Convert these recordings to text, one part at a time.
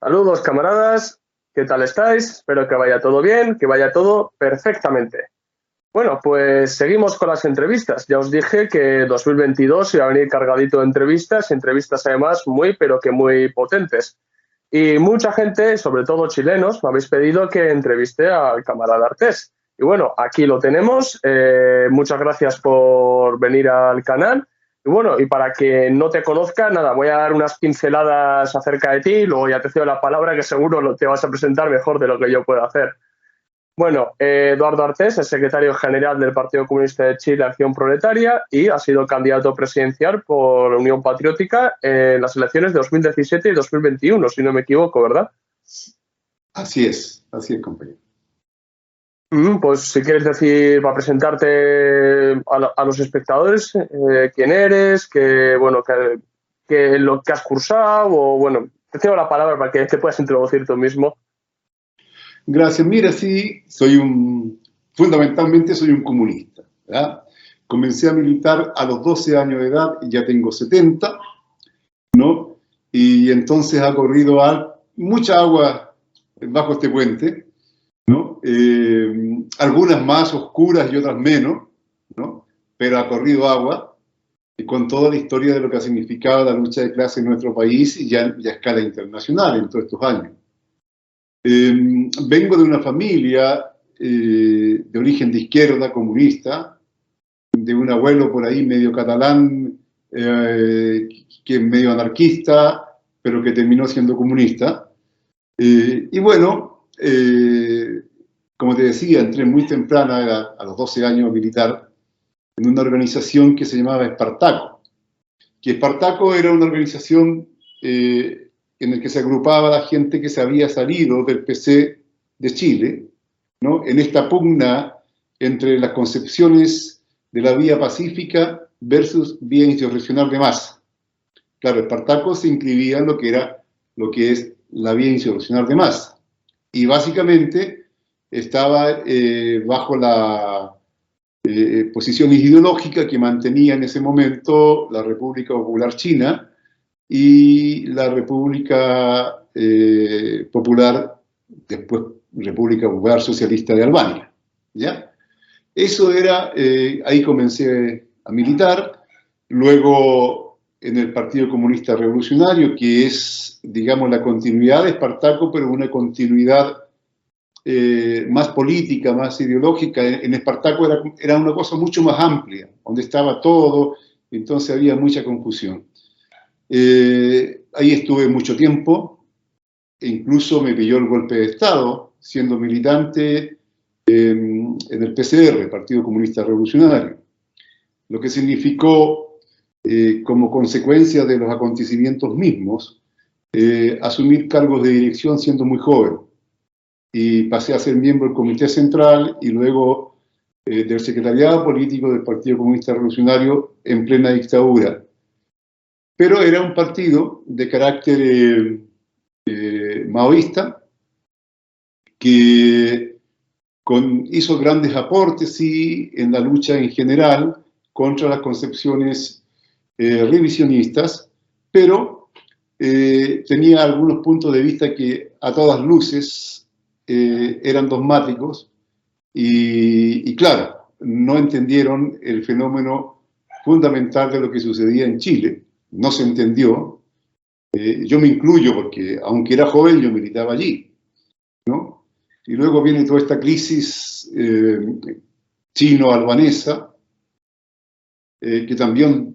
Saludos, camaradas. ¿Qué tal estáis? Espero que vaya todo bien, que vaya todo perfectamente. Bueno, pues seguimos con las entrevistas. Ya os dije que 2022 iba a venir cargadito de entrevistas, entrevistas además muy, pero que muy potentes. Y mucha gente, sobre todo chilenos, me habéis pedido que entreviste al camarada Artés. Y bueno, aquí lo tenemos. Muchas gracias por venir al canal. Y bueno, y para que no te conozca, nada, voy a dar unas pinceladas acerca de ti y luego ya te cedo la palabra que seguro te vas a presentar mejor de lo que yo puedo hacer. Bueno, Eduardo Artés es secretario general del Partido Comunista de Chile, Acción Proletaria, y ha sido candidato presidencial por Unión Patriótica en las elecciones de 2017 y 2021, si no me equivoco, ¿verdad? Así es, compañero. Pues si quieres decir, para presentarte a los espectadores, quién eres, que lo que has cursado, o bueno, te cedo la palabra para que te puedas introducir tú mismo. Gracias. Mira, sí, fundamentalmente soy un comunista, ¿verdad? Comencé a militar a los 12 años de edad y ya tengo 70, ¿no? Y entonces ha corrido mucha agua bajo este puente, ¿no? Algunas más oscuras y otras menos, ¿no? Pero ha corrido agua y con toda la historia de lo que ha significado la lucha de clase en nuestro país y ya a escala internacional en todos estos años. Vengo de una familia de origen de izquierda, comunista, de un abuelo por ahí medio catalán, que es medio anarquista, pero que terminó siendo comunista. Y bueno, como te decía, entré muy temprana, a los 12 años militar, en una organización que se llamaba Espartaco. Que Espartaco era una organización en la que se agrupaba la gente que se había salido del PC de Chile, ¿no? En esta pugna entre las concepciones de la vía pacífica versus vía insurreccional de masa. Claro, Espartaco se inscribía en lo que es la vía insurreccional de masa. Y básicamente estaba bajo la posición ideológica que mantenía en ese momento la República Popular China y la República Popular, después República Popular Socialista de Albania, ¿ya? Eso era, ahí comencé a militar, luego en el Partido Comunista Revolucionario, que es, digamos, la continuidad de Espartaco, pero una continuidad más política, más ideológica. En Espartaco era una cosa mucho más amplia, donde estaba todo, entonces había mucha confusión. Ahí estuve mucho tiempo, e incluso me pilló el golpe de Estado, siendo militante en el PCR, Partido Comunista Revolucionario, lo que significó, como consecuencia de los acontecimientos mismos, asumir cargos de dirección siendo muy joven. Y pasé a ser miembro del Comité Central y luego del Secretariado Político del Partido Comunista Revolucionario en plena dictadura. Pero era un partido de carácter maoísta que hizo grandes aportes, sí, en la lucha en general contra las concepciones revisionistas, pero tenía algunos puntos de vista que a todas luces eran dogmáticos y claro, no entendieron el fenómeno fundamental de lo que sucedía en Chile. No se entendió. Yo me incluyo porque, aunque era joven, yo militaba allí, ¿no? Y luego viene toda esta crisis chino-albanesa, que también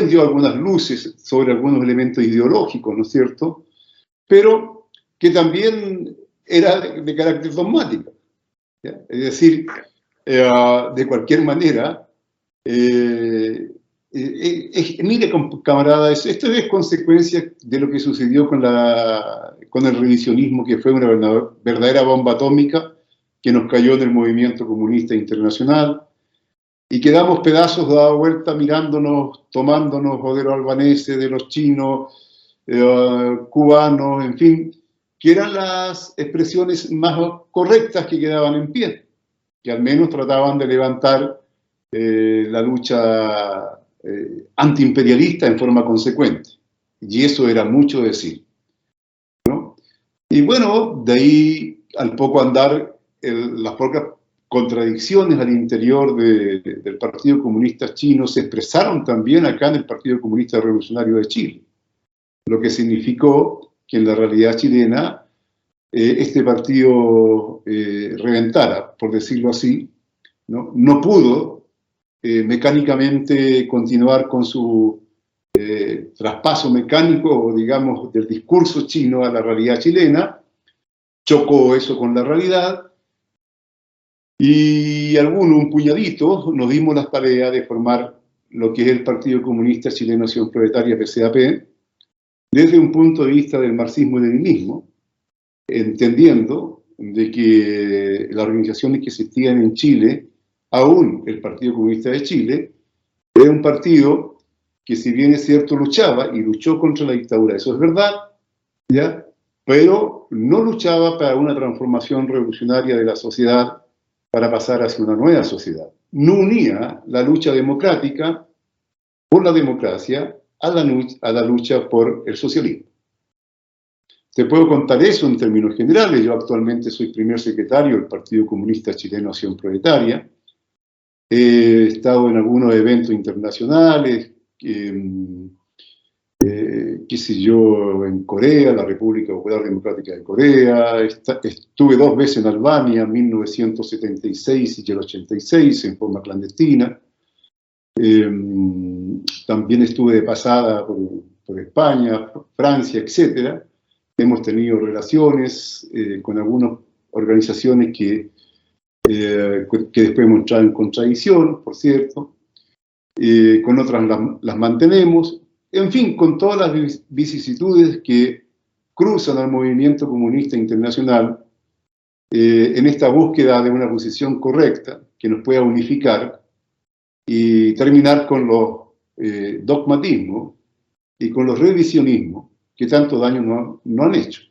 dio algunas luces sobre algunos elementos ideológicos, ¿no es cierto? Pero que también era de carácter dogmático, ¿ya? Es decir, de cualquier manera, mire, camarada, esto es consecuencia de lo que sucedió con el revisionismo, que fue una verdadera bomba atómica que nos cayó en el movimiento comunista internacional, y quedamos pedazos dado vuelta mirándonos, tomándonos o de los albaneses, de los chinos, cubanos, en fin, que eran las expresiones más correctas que quedaban en pie, que al menos trataban de levantar la lucha antiimperialista en forma consecuente. Y eso era mucho decir, ¿no? Y bueno, de ahí al poco andar, las propias contradicciones al interior del Partido Comunista Chino se expresaron también acá en el Partido Comunista Revolucionario de Chile, lo que significó que en la realidad chilena este partido reventara, por decirlo así, no pudo mecánicamente continuar con su traspaso mecánico, digamos, del discurso chino a la realidad chilena, chocó eso con la realidad, y un puñadito, nos dimos la tarea de formar lo que es el Partido Comunista Chileno Acción Proletaria, PCAP, desde un punto de vista del marxismo-leninismo, entendiendo de que las organizaciones que existían en Chile, aún el Partido Comunista de Chile, era un partido que, si bien es cierto, luchaba y luchó contra la dictadura, eso es verdad, ¿ya? Pero no luchaba para una transformación revolucionaria de la sociedad para pasar hacia una nueva sociedad. No unía la lucha democrática por la democracia a la lucha por el socialismo. Te puedo contar eso en términos generales. Yo actualmente soy primer secretario del Partido Comunista Chileno Acción Proletaria. He estado en algunos eventos internacionales, qué sé yo, en Corea, la República Popular Democrática de Corea. Estuve 2 veces en Albania, en 1976 y el 86, en forma clandestina. También estuve de pasada por España, Francia, etc. Hemos tenido relaciones con algunas organizaciones que después hemos entrado en contradicción, por cierto. Con otras las mantenemos. En fin, con todas las vicisitudes que cruzan al movimiento comunista internacional en esta búsqueda de una posición correcta que nos pueda unificar y terminar con los dogmatismos y con los revisionismos que tanto daño no han hecho.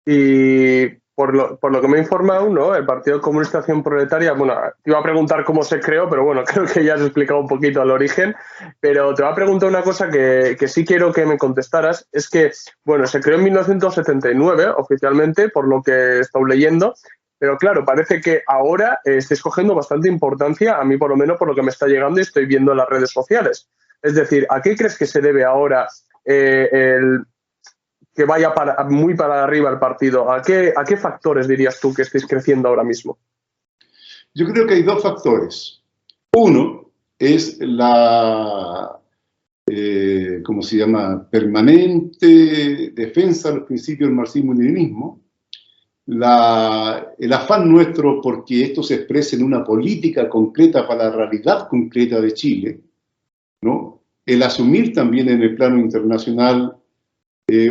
Y por lo que me he informado, ¿no? El Partido Comunista Acción Proletaria, bueno, te iba a preguntar cómo se creó, pero bueno, creo que ya has explicado un poquito el origen, pero te voy a preguntar una cosa que sí quiero que me contestaras, es que, bueno, se creó en 1979 oficialmente, por lo que he estado leyendo, pero claro, parece que ahora estáis cogiendo bastante importancia, a mí por lo menos por lo que me está llegando y estoy viendo en las redes sociales. Es decir, ¿a qué crees que se debe ahora que vaya muy para arriba el partido? ¿A qué factores dirías tú que estáis creciendo ahora mismo? Yo creo que hay 2 factores. Uno es la, ¿cómo se llama?, permanente defensa de los principios del marxismo-leninismo, el afán nuestro porque esto se exprese en una política concreta para la realidad concreta de Chile, ¿no? El asumir también en el plano internacional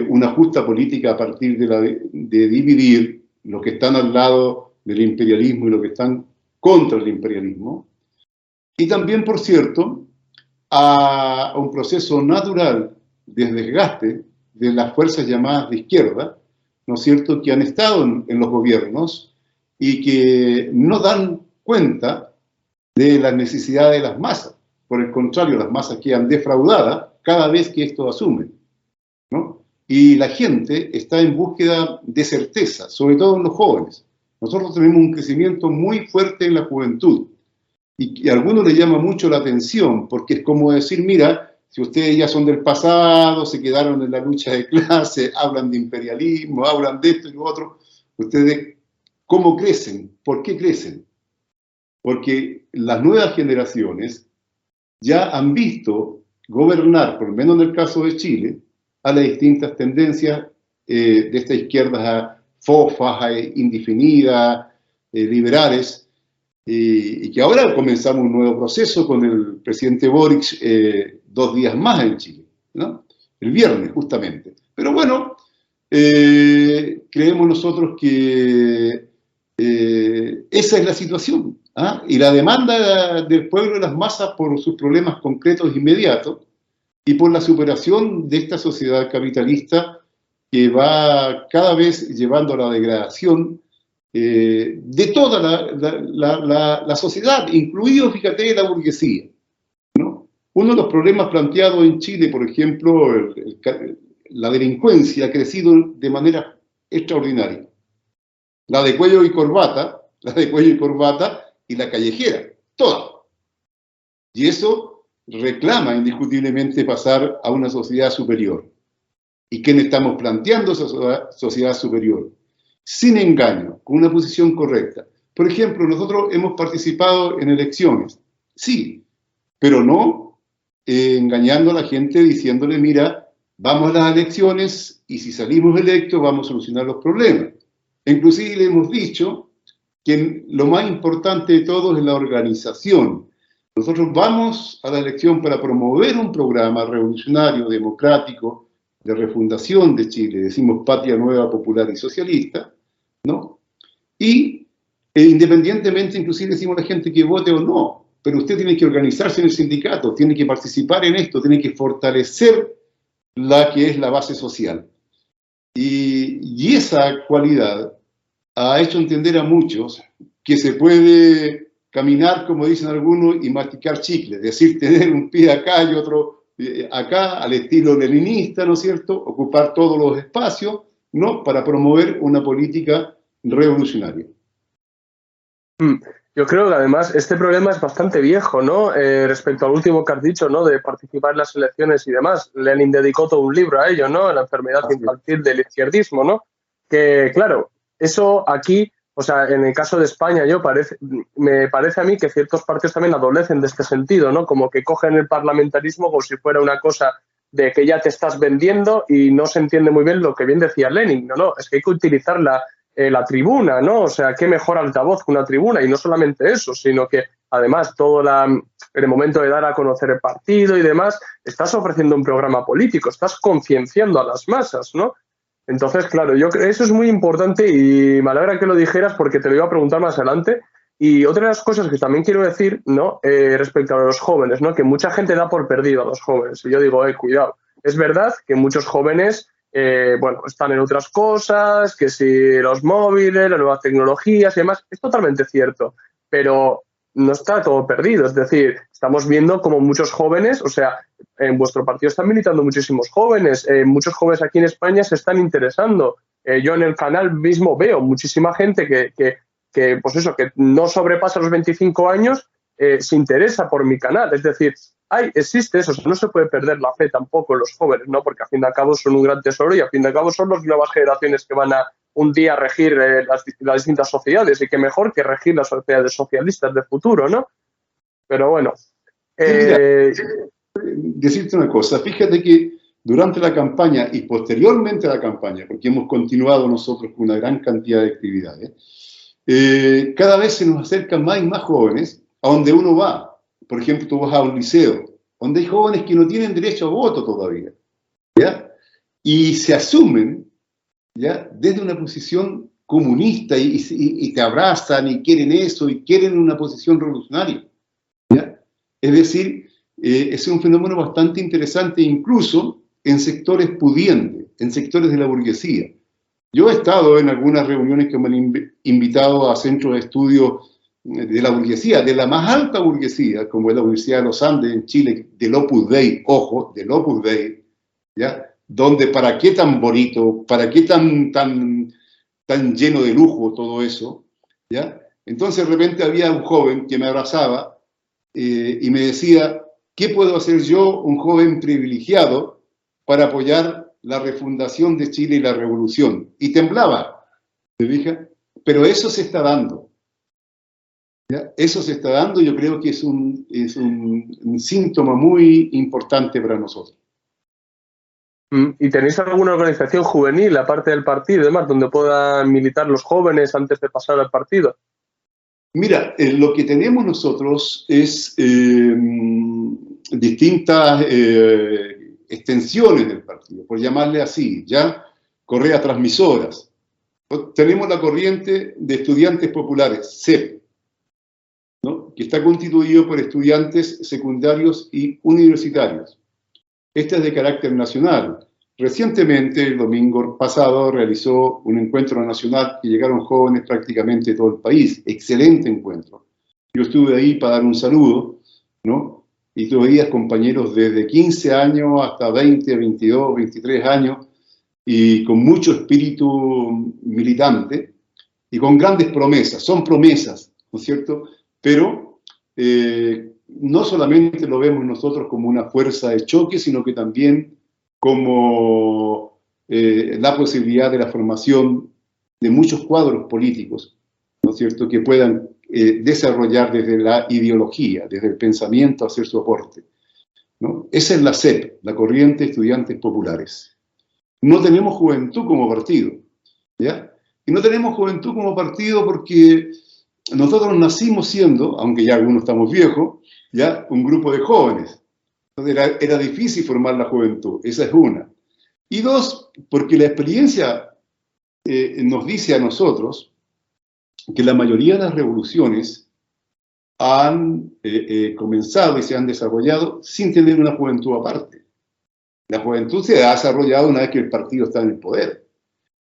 una justa política a partir de dividir los que están al lado del imperialismo y los que están contra el imperialismo. Y también, por cierto, a un proceso natural de desgaste de las fuerzas llamadas de izquierda, ¿no es cierto?, que han estado en los gobiernos y que no dan cuenta de la necesidad de las masas. Por el contrario, las masas quedan defraudadas cada vez que esto asumen, ¿no? Y la gente está en búsqueda de certeza, sobre todo en los jóvenes. Nosotros tenemos un crecimiento muy fuerte en la juventud y a algunos les llama mucho la atención porque es como decir, mira, si ustedes ya son del pasado, se quedaron en la lucha de clase, hablan de imperialismo, hablan de esto y lo otro, ustedes, ¿cómo crecen? ¿Por qué crecen? Porque las nuevas generaciones ya han visto gobernar, por lo menos en el caso de Chile, a las distintas tendencias de esta izquierda fofas, indefinidas, liberales, y que ahora comenzamos un nuevo proceso con el presidente Boric 2 días más en Chile, ¿no? El viernes justamente. Pero bueno, creemos nosotros que esa es la situación, ¿ah? Y la demanda del pueblo de las masas por sus problemas concretos e inmediatos y por la superación de esta sociedad capitalista que va cada vez llevando a la degradación de toda la sociedad, incluido, fíjate, la burguesía, ¿no? Uno de los problemas planteados en Chile, por ejemplo, la delincuencia ha crecido de manera extraordinaria. La de cuello y corbata, y la callejera, toda. Y eso reclama indiscutiblemente pasar a una sociedad superior. ¿Y quién estamos planteando esa sociedad superior? Sin engaño, con una posición correcta. Por ejemplo, nosotros hemos participado en elecciones, sí, pero no engañando a la gente diciéndole, mira, vamos a las elecciones y si salimos electos vamos a solucionar los problemas. Inclusive le hemos dicho que lo más importante de todo es la organización. Nosotros vamos a la elección para promover un programa revolucionario, democrático, de refundación de Chile, decimos Patria Nueva, Popular y Socialista, ¿no? Y independientemente, inclusive decimos a la gente que vote o no, pero usted tiene que organizarse en el sindicato, tiene que participar en esto, tiene que fortalecer la que es la base social. Y esa cualidad ha hecho entender a muchos que se puede caminar, como dicen algunos, y masticar chicle, es decir, tener un pie acá y otro acá, al estilo leninista, ¿no es cierto?, ocupar todos los espacios, ¿no?, para promover una política revolucionaria. Yo creo que además este problema es bastante viejo, ¿no? Respecto al último que has dicho, ¿no? De participar en las elecciones y demás. Lenin dedicó todo un libro a ello, ¿no? La enfermedad infantil del izquierdismo, ¿no? Que, claro, eso aquí, o sea, en el caso de España, me parece a mí que ciertos partidos también adolecen de este sentido, ¿no? Como que cogen el parlamentarismo como si fuera una cosa de que ya te estás vendiendo y no se entiende muy bien lo que bien decía Lenin. No, es que hay que utilizar la tribuna, ¿no? O sea, qué mejor altavoz que una tribuna. Y no solamente eso, sino que además en el momento de dar a conocer el partido y demás, estás ofreciendo un programa político, estás concienciando a las masas, ¿no? Entonces, claro, eso es muy importante y me alegra que lo dijeras porque te lo iba a preguntar más adelante. Y otra de las cosas que también quiero decir, ¿no? Respecto a los jóvenes, ¿no? Que mucha gente da por perdido a los jóvenes. Y yo digo, cuidado. Es verdad que muchos jóvenes están en otras cosas, que si los móviles, las nuevas tecnologías y demás, es totalmente cierto, pero no está todo perdido, es decir, estamos viendo como muchos jóvenes, o sea, en vuestro partido están militando muchísimos jóvenes, muchos jóvenes aquí en España se están interesando, yo en el canal mismo veo muchísima gente que no sobrepasa los 25 años, se interesa por mi canal, es decir, existe eso, o sea, no se puede perder la fe tampoco en los jóvenes, ¿no? Porque al fin y al cabo son un gran tesoro y al fin y al cabo son las nuevas generaciones que van a un día regir las distintas sociedades y que mejor que regir las sociedades socialistas del futuro, ¿no? Pero bueno. Decirte una cosa, fíjate que durante la campaña y posteriormente a la campaña, porque hemos continuado nosotros con una gran cantidad de actividades, cada vez se nos acercan más y más jóvenes a donde uno va. Por ejemplo, tú vas a un liceo, donde hay jóvenes que no tienen derecho a voto todavía, ¿ya? Y se asumen, ¿ya?, desde una posición comunista y te abrazan y quieren eso y quieren una posición revolucionaria, ¿ya? Es decir, es un fenómeno bastante interesante incluso en sectores pudientes, en sectores de la burguesía. Yo he estado en algunas reuniones que me han invitado a centros de estudio de la burguesía, de la más alta burguesía, como es la Universidad de los Andes en Chile, del Opus Dei, ojo, del Opus Dei, ¿ya? Donde para qué tan bonito, para qué tan lleno de lujo todo eso, ¿ya? Entonces de repente había un joven que me abrazaba y me decía, ¿qué puedo hacer yo, un joven privilegiado, para apoyar la refundación de Chile y la revolución? Y temblaba, ¿te fijas? Pero eso se está dando. ¿Ya? Eso se está dando, yo creo que es un síntoma muy importante para nosotros. ¿Y tenéis alguna organización juvenil, aparte del partido y demás, donde puedan militar los jóvenes antes de pasar al partido? Mira, lo que tenemos nosotros es distintas extensiones del partido, por llamarle así, ya correas transmisoras. Tenemos la corriente de estudiantes populares, CEP, ¿no?, que está constituido por estudiantes secundarios y universitarios. Esta es de carácter nacional. Recientemente, el domingo pasado, realizó un encuentro nacional que llegaron jóvenes prácticamente de todo el país. Excelente encuentro. Yo estuve ahí para dar un saludo, ¿no? y tú veías compañeros desde 15 años hasta 20, 22, 23 años, y con mucho espíritu militante, y con grandes promesas. Son promesas, ¿no es cierto? Pero no solamente lo vemos nosotros como una fuerza de choque, sino que también como la posibilidad de la formación de muchos cuadros políticos, ¿no es cierto?, que puedan desarrollar desde la ideología, desde el pensamiento, hacer su aporte, ¿no? Esa es la CEP, la Corriente de Estudiantes Populares. No tenemos juventud como partido, ¿ya? Y no tenemos juventud como partido porque nosotros nacimos siendo, aunque ya algunos estamos viejos, ya un grupo de jóvenes. Entonces era difícil formar la juventud, esa es una. Y dos, porque la experiencia nos dice a nosotros que la mayoría de las revoluciones han comenzado y se han desarrollado sin tener una juventud aparte. La juventud se ha desarrollado una vez que el partido está en el poder,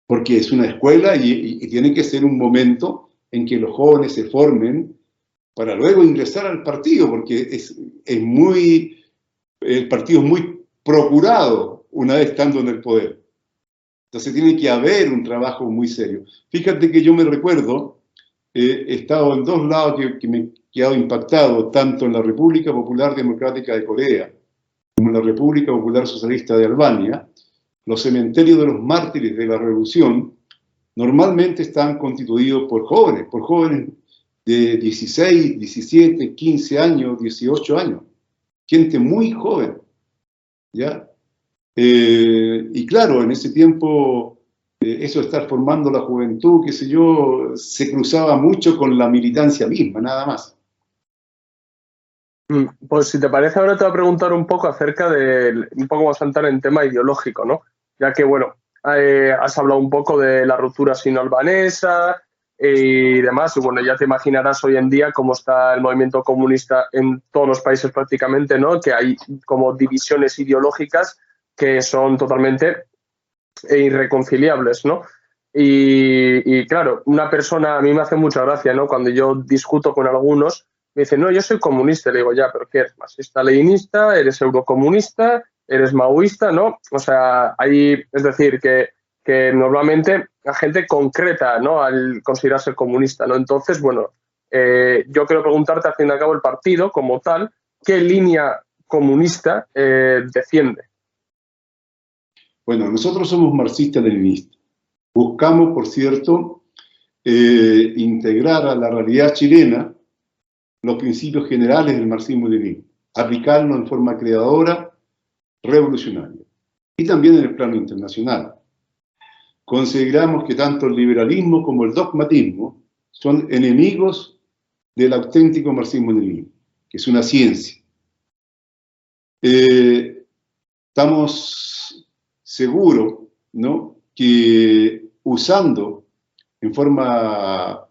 porque es una escuela y tiene que ser un momento en que los jóvenes se formen para luego ingresar al partido, porque el partido es muy procurado una vez estando en el poder. Entonces tiene que haber un trabajo muy serio. Fíjate que yo me recuerdo, he estado en dos lados que me he quedado impactado, tanto en la República Popular Democrática de Corea como en la República Popular Socialista de Albania. Los cementerios de los mártires de la revolución normalmente están constituidos por jóvenes de 16, 17, 15 años, 18 años, gente muy joven, ¿ya? Y claro, en ese tiempo, eso de estar formando la juventud, qué sé yo, se cruzaba mucho con la militancia misma, nada más. Pues si te parece, ahora te voy a preguntar un poco acerca un poco más entrar en tema ideológico, ¿no? Ya que, bueno, has hablado un poco de la ruptura sino-albanesa y demás, y bueno, ya te imaginarás hoy en día cómo está el movimiento comunista en todos los países prácticamente, ¿no? Que hay como divisiones ideológicas que son totalmente irreconciliables, ¿no? Y claro, una persona, a mí me hace mucha gracia, ¿no? Cuando yo discuto con algunos, me dicen, no, yo soy comunista. Le digo, ya, pero ¿qué eres? ¿Marxista-leninista? ¿Eres eurocomunista? ¿Eres maoísta? ¿No? O sea, es decir, que normalmente la gente concreta, ¿no?, al considerarse comunista, ¿no? Entonces, bueno, yo quiero preguntarte, al fin y al cabo, el partido como tal, ¿qué línea comunista defiende? Bueno, nosotros somos marxistas-leninistas. Buscamos, por cierto, integrar a la realidad chilena los principios generales del marxismo-leninismo, aplicarlos en forma creadora, revolucionaria, y también en el plano internacional. Consideramos que tanto el liberalismo como el dogmatismo son enemigos del auténtico marxismo-leninismo, que es una ciencia. Estamos seguros, ¿no?, que usando en forma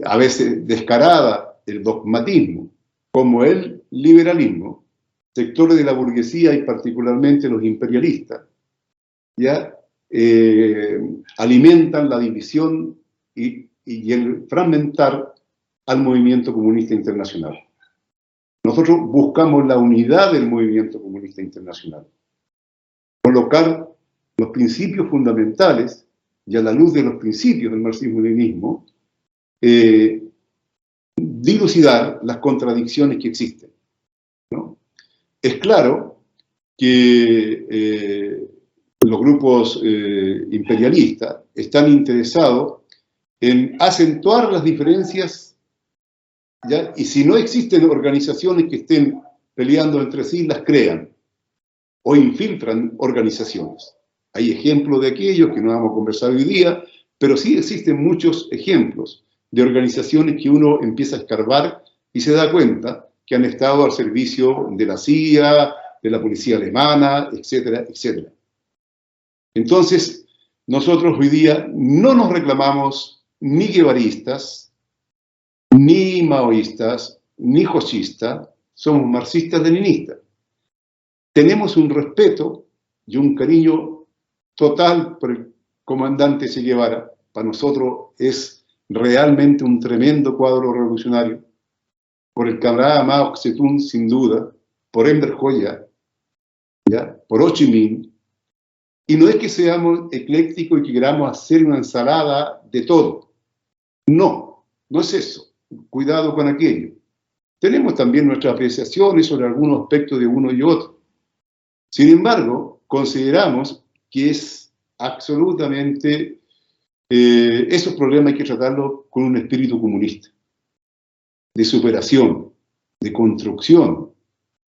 a veces descarada el dogmatismo como el liberalismo, sectores de la burguesía y particularmente los imperialistas, ya alimentan la división y el fragmentar al movimiento comunista internacional. Nosotros buscamos la unidad del movimiento comunista internacional, colocar los principios fundamentales y a la luz de los principios del marxismo-leninismo, dilucidar las contradicciones que existen, ¿no? Es claro que los grupos imperialistas están interesados en acentuar las diferencias, ¿ya? Y si no existen organizaciones que estén peleando entre sí, las crean o infiltran organizaciones. Hay ejemplos de aquellos que no vamos a conversar hoy día, pero sí existen muchos ejemplos de organizaciones que uno empieza a escarbar y se da cuenta que han estado al servicio de la CIA, de la policía alemana, etcétera, etcétera. Entonces, nosotros hoy día no nos reclamamos ni guevaristas, ni maoístas, ni jochistas, somos marxistas-leninistas. Tenemos un respeto y un cariño total por el comandante Che Guevara. Para nosotros es realmente un tremendo cuadro revolucionario. por el camarada Mao Zedong, sin duda, por Enver Hoxha, ¿ya? Por Ho Chi Minh. Y no es que seamos eclécticos y que queramos hacer una ensalada de todo. No, no es eso. Cuidado con aquello. Tenemos también nuestras apreciaciones sobre algunos aspectos de uno y otro. Sin embargo, consideramos que es absolutamente, esos problemas hay que tratarlos con un espíritu comunista, de superación, de construcción.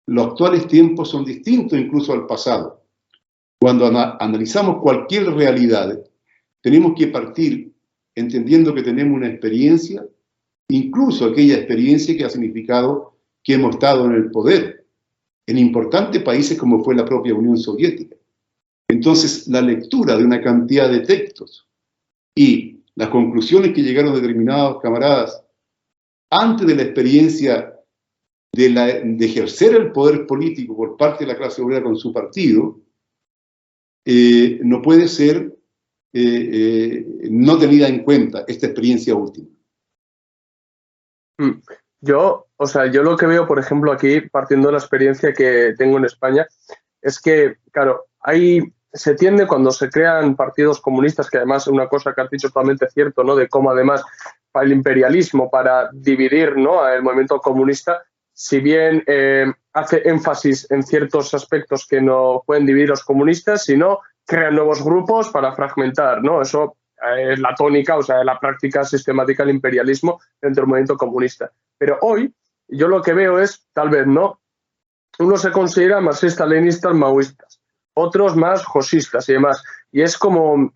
Los actuales tiempos son distintos incluso al pasado. Cuando analizamos cualquier realidad, tenemos que partir entendiendo que tenemos una experiencia, incluso aquella experiencia que ha significado que hemos estado en el poder, en importantes países como fue la propia Unión Soviética. Entonces, la lectura de una cantidad de textos y las conclusiones que llegaron determinados camaradas antes de la experiencia de ejercer el poder político por parte de la clase obrera con su partido, no puede ser no tenida en cuenta esta experiencia última. Yo lo que veo, por ejemplo, aquí, partiendo de la experiencia que tengo en España, es que, claro, se tiende cuando se crean partidos comunistas, que además es una cosa que has dicho totalmente cierto, ¿no? De cómo además para el imperialismo, para dividir, ¿no?, el movimiento comunista, si bien hace énfasis en ciertos aspectos que no pueden dividir los comunistas, sino crean nuevos grupos para fragmentar, ¿no? Eso es la tónica, o sea, la práctica sistemática del imperialismo dentro del movimiento comunista. Pero hoy, yo lo que veo es, tal vez, ¿no?, uno se considera marxistas, leninistas, maoístas, otros más josistas y demás. Y es como,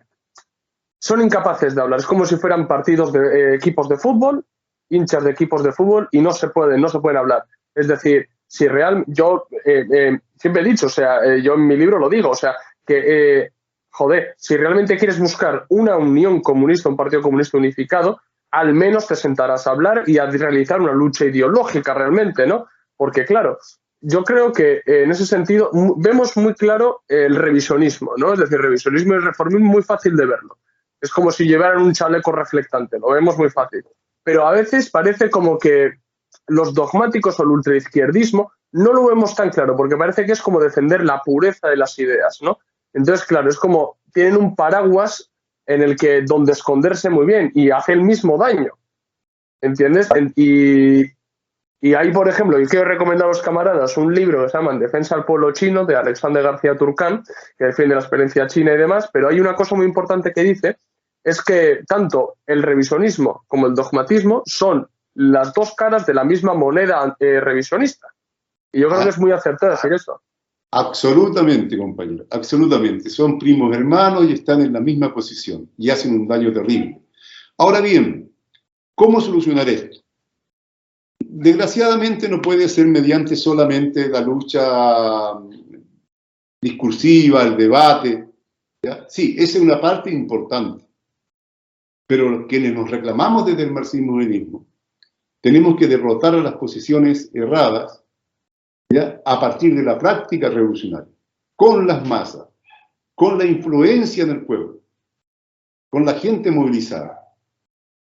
son incapaces de hablar, es como si fueran partidos de equipos de fútbol, hinchas de equipos de fútbol, y no se pueden hablar. Es decir, si yo siempre he dicho, o sea, yo en mi libro lo digo, o sea, que, si realmente quieres buscar una unión comunista, un partido comunista unificado, al menos te sentarás a hablar y a realizar una lucha ideológica realmente, ¿no? Porque, claro, yo creo que en ese sentido vemos muy claro el revisionismo, ¿no? Es decir, revisionismo y reformismo muy fácil de verlo. Es como si llevaran un chaleco reflectante, lo vemos muy fácil. Pero a veces parece como que los dogmáticos o el ultraizquierdismo no lo vemos tan claro, porque parece que es como defender la pureza de las ideas, ¿no? Entonces, claro, es como tienen un paraguas en el que donde esconderse muy bien y hace el mismo daño, ¿entiendes? Y ahí, por ejemplo, yo quiero recomendar a los camaradas un libro que se llama En defensa del pueblo chino, de Alexander García Turcán, que defiende la experiencia china y demás, pero hay una cosa muy importante que dice, es que tanto el revisionismo como el dogmatismo son las dos caras de la misma moneda revisionista. Y yo creo que es muy acertado decir eso. Absolutamente, compañero, absolutamente. Son primos hermanos y están en la misma posición y hacen un daño terrible. Ahora bien, ¿cómo solucionar esto? Desgraciadamente no puede ser mediante solamente la lucha discursiva, el debate, ¿ya? Sí, esa es una parte importante. Pero quienes nos reclamamos desde el marxismo-leninismo, tenemos que derrotar a las posiciones erradas, ¿ya?, a partir de la práctica revolucionaria, con las masas, con la influencia en el pueblo, con la gente movilizada.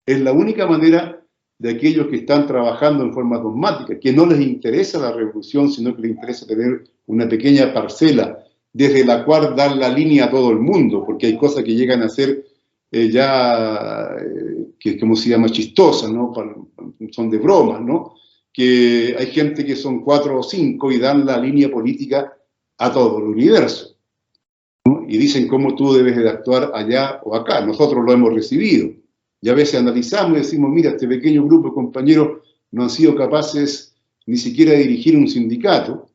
Es la única manera de aquellos que están trabajando en forma dogmática, que no les interesa la revolución, sino que les interesa tener una pequeña parcela desde la cual dar la línea a todo el mundo, porque hay cosas que llegan a ser que como se llama chistosas, ¿no? Son de bromas, ¿no? Que hay gente que son 4 o 5 y dan la línea política a todo el universo, ¿no? Y dicen cómo tú debes de actuar allá o acá. Nosotros lo hemos recibido. Y a veces analizamos y decimos, mira, este pequeño grupo de compañeros no han sido capaces ni siquiera de dirigir un sindicato,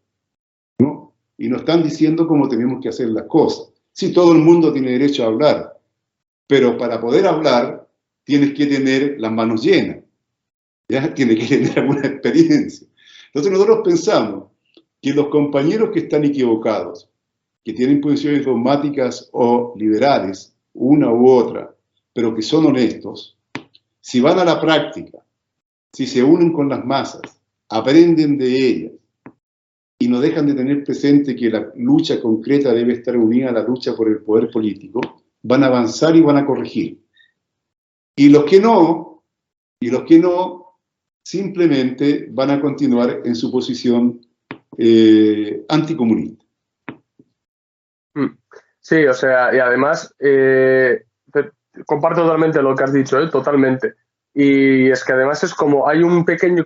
¿no? Y nos están diciendo cómo tenemos que hacer las cosas. Sí, todo el mundo tiene derecho a hablar, pero para poder hablar tienes que tener las manos llenas, ¿ya? Tienes que tener alguna experiencia. Entonces nosotros pensamos que los compañeros que están equivocados, que tienen posiciones dogmáticas o liberales, una u otra, pero que son honestos, si van a la práctica, si se unen con las masas, aprenden de ellas y no dejan de tener presente que la lucha concreta debe estar unida a la lucha por el poder político, van a avanzar y van a corregir. Y los que no, simplemente van a continuar en su posición anticomunista. Sí, o sea, y además comparto totalmente lo que has dicho, totalmente. Y es que además es como hay un pequeño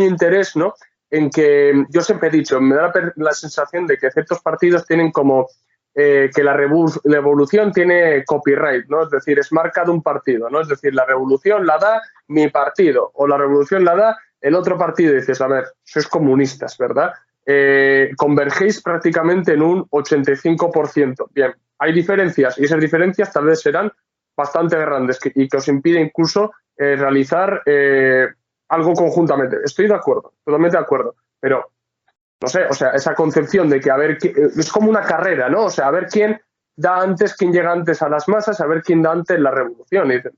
interés, ¿no? En que yo siempre he dicho, me da la sensación de que ciertos partidos tienen como que la revolución tiene copyright, ¿no? Es decir, es marca de un partido, ¿no? Es decir, la revolución la da mi partido o la revolución la da el otro partido. Y dices, a ver, sois comunistas, ¿verdad? Convergéis prácticamente en un 85%. Bien, hay diferencias y esas diferencias tal vez serán bastante grandes y que os impide incluso realizar algo conjuntamente. Estoy de acuerdo, totalmente de acuerdo, pero no sé, o sea, esa concepción de que a ver, es como una carrera, ¿no? O sea, a ver quién da antes, quién llega antes a las masas, a ver quién da antes la revolución. Y dicen,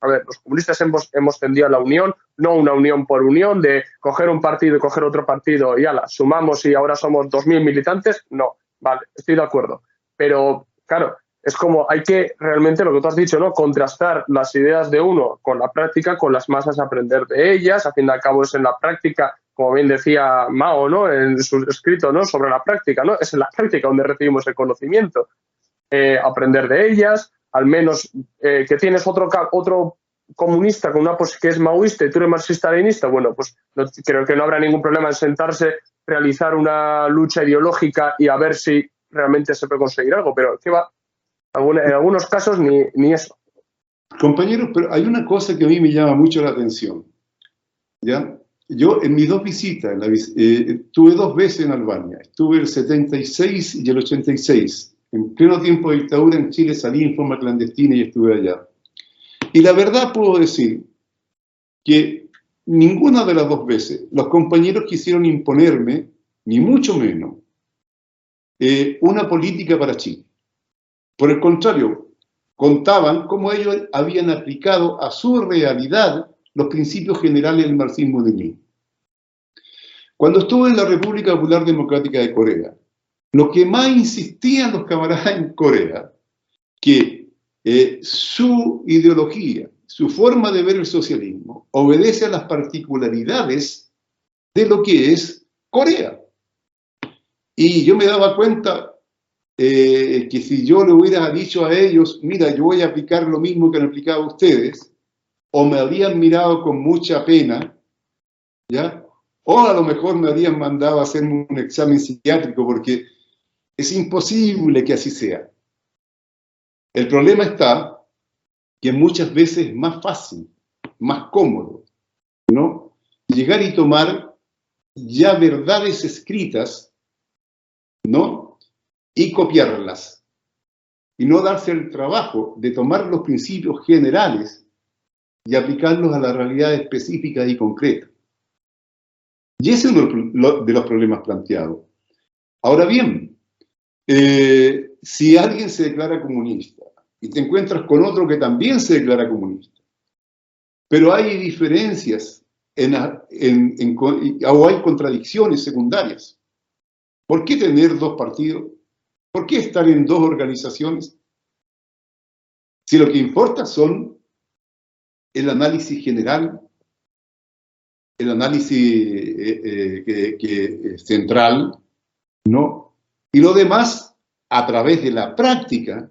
a ver, los comunistas hemos tendido a la unión, no una unión por unión, de coger un partido y coger otro partido y ala, sumamos y ahora somos 2.000 militantes. No, vale, estoy de acuerdo. Pero, claro, es como hay que realmente, lo que tú has dicho, ¿no? Contrastar las ideas de uno con la práctica, con las masas, aprender de ellas. A fin de cabo es en la práctica, como bien decía Mao, ¿no? En su escrito, ¿no? Sobre la práctica, ¿no? Es en la práctica donde recibimos el conocimiento. Aprender de ellas, al menos que tienes otro comunista con una que es maoísta y tú eres marxista-leninista, bueno, pues creo que no habrá ningún problema en sentarse, realizar una lucha ideológica y a ver si realmente se puede conseguir algo, pero ¿qué va? En algunos casos ni eso. Compañeros, pero hay una cosa que a mí me llama mucho la atención, ¿ya? Yo en mis dos visitas, estuve 2 veces en Albania, estuve el 76 y el 86, en pleno tiempo de dictadura en Chile salí en forma clandestina y estuve allá. Y la verdad puedo decir que ninguna de las 2 veces los compañeros quisieron imponerme, ni mucho menos, una política para Chile. Por el contrario, contaban cómo ellos habían aplicado a su realidad los principios generales del marxismo-leninismo. Cuando estuve en la República Popular Democrática de Corea, lo que más insistían los camaradas en Corea, que su ideología, su forma de ver el socialismo, obedece a las particularidades de lo que es Corea. Y yo me daba cuenta que si yo le hubiera dicho a ellos, mira, yo voy a aplicar lo mismo que han aplicado ustedes, o me habrían mirado con mucha pena, ¿ya? O a lo mejor me habrían mandado a hacerme un examen psiquiátrico, porque es imposible que así sea. El problema está que muchas veces es más fácil, más cómodo, ¿no? Llegar y tomar ya verdades escritas, ¿no? Y copiarlas. Y no darse el trabajo de tomar los principios generales y aplicarlos a la realidad específica y concreta. Y ese es uno de los problemas planteados. Ahora bien, si alguien se declara comunista y te encuentras con otro que también se declara comunista, pero hay diferencias o hay contradicciones secundarias, ¿por qué tener 2 partidos? ¿Por qué estar en 2 organizaciones? Si lo que importa son el análisis general, el análisis central, ¿no? Y lo demás, a través de la práctica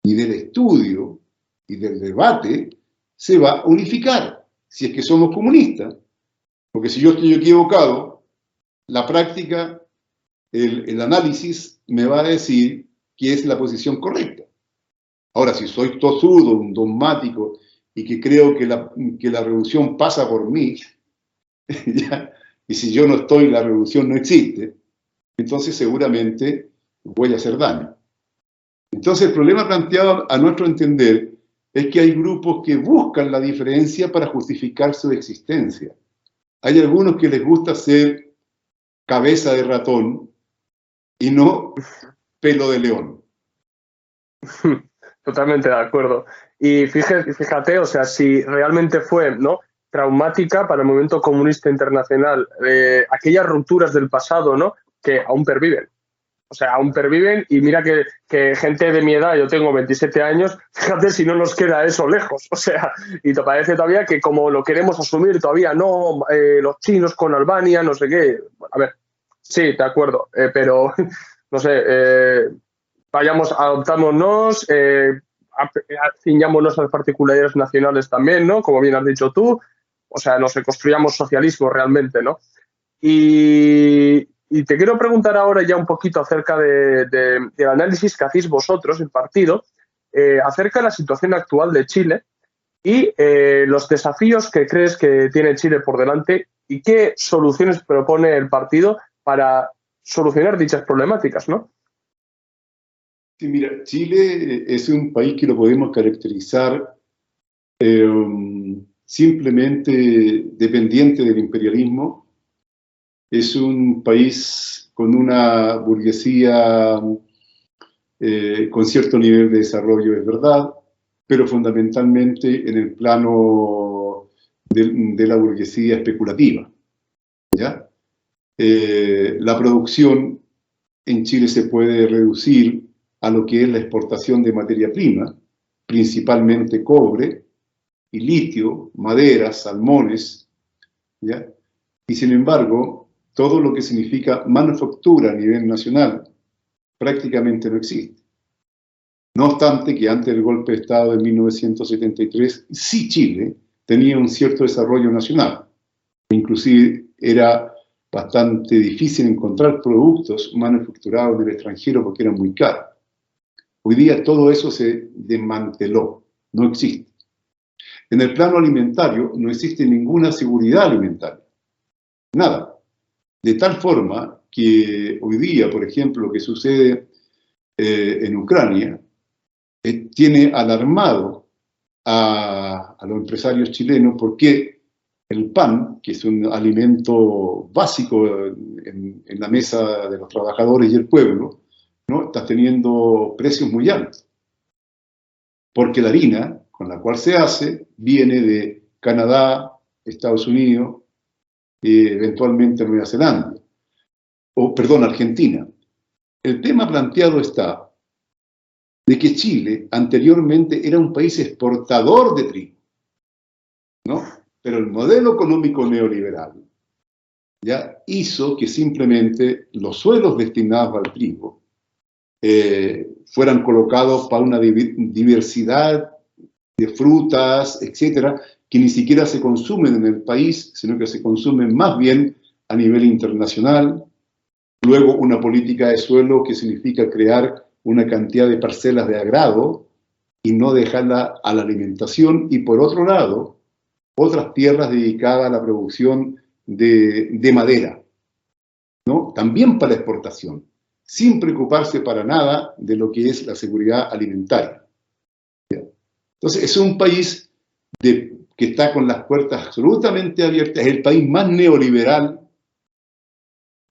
y del estudio y del debate, se va a unificar, si es que somos comunistas. Porque si yo estoy equivocado, la práctica, el análisis me va a decir que es la posición correcta. Ahora, si soy tosudo, un dogmático, y que creo que la revolución pasa por mí, ¿ya? Y si yo no estoy, la revolución no existe, entonces seguramente voy a hacer daño. Entonces el problema planteado a nuestro entender es que hay grupos que buscan la diferencia para justificar su existencia. Hay algunos que les gusta ser cabeza de ratón y no pelo de león. Totalmente de acuerdo. Y fíjate, o sea, si realmente fue, ¿no?, traumática para el movimiento comunista internacional, aquellas rupturas del pasado, ¿no?, que aún perviven. O sea, aún perviven y mira que gente de mi edad, yo tengo 27 años, fíjate si no nos queda eso lejos. O sea, y te parece todavía que como lo queremos asumir todavía, no, los chinos con Albania, no sé qué. A ver, sí, de acuerdo, pero no sé, vayamos, adoptámonos, ciñámonos a las particularidades nacionales también, ¿no? Como bien has dicho tú, o sea, no sé, construyamos socialismo realmente, ¿no? Y te quiero preguntar ahora ya un poquito acerca del análisis que hacéis vosotros, el partido, acerca de la situación actual de Chile y los desafíos que crees que tiene Chile por delante y qué soluciones propone el partido para solucionar dichas problemáticas, ¿no? Sí, mira, Chile es un país que lo podemos caracterizar simplemente dependiente del imperialismo. Es un país con una burguesía con cierto nivel de desarrollo, es verdad, pero fundamentalmente en el plano de la burguesía especulativa, ¿ya? La producción en Chile se puede reducir a lo que es la exportación de materia prima, principalmente cobre y litio, madera, salmones, ¿ya? Y sin embargo, todo lo que significa manufactura a nivel nacional prácticamente no existe. No obstante que antes del golpe de Estado de 1973, sí Chile tenía un cierto desarrollo nacional. Inclusive era bastante difícil encontrar productos manufacturados en el extranjero porque eran muy caros. Hoy día todo eso se desmanteló, no existe. En el plano alimentario no existe ninguna seguridad alimentaria, nada. De tal forma que hoy día, por ejemplo, lo que sucede en Ucrania tiene alarmado a los empresarios chilenos porque el pan, que es un alimento básico en la mesa de los trabajadores y el pueblo, ¿no? Está teniendo precios muy altos. Porque la harina con la cual se hace viene de Canadá, Estados Unidos, eventualmente Nueva Zelanda, o perdón, Argentina. El tema planteado está de que Chile anteriormente era un país exportador de trigo, ¿no? Pero el modelo económico neoliberal ya hizo que simplemente los suelos destinados al trigo fueran colocados para una diversidad de frutas, etcétera, que ni siquiera se consumen en el país, sino que se consumen más bien a nivel internacional. Luego, una política de suelo que significa crear una cantidad de parcelas de agrado y no dejarla a la alimentación. Y por otro lado, otras tierras dedicadas a la producción de madera, ¿no? También para exportación, sin preocuparse para nada de lo que es la seguridad alimentaria. Entonces, es un país que está con las puertas absolutamente abiertas, es el país más neoliberal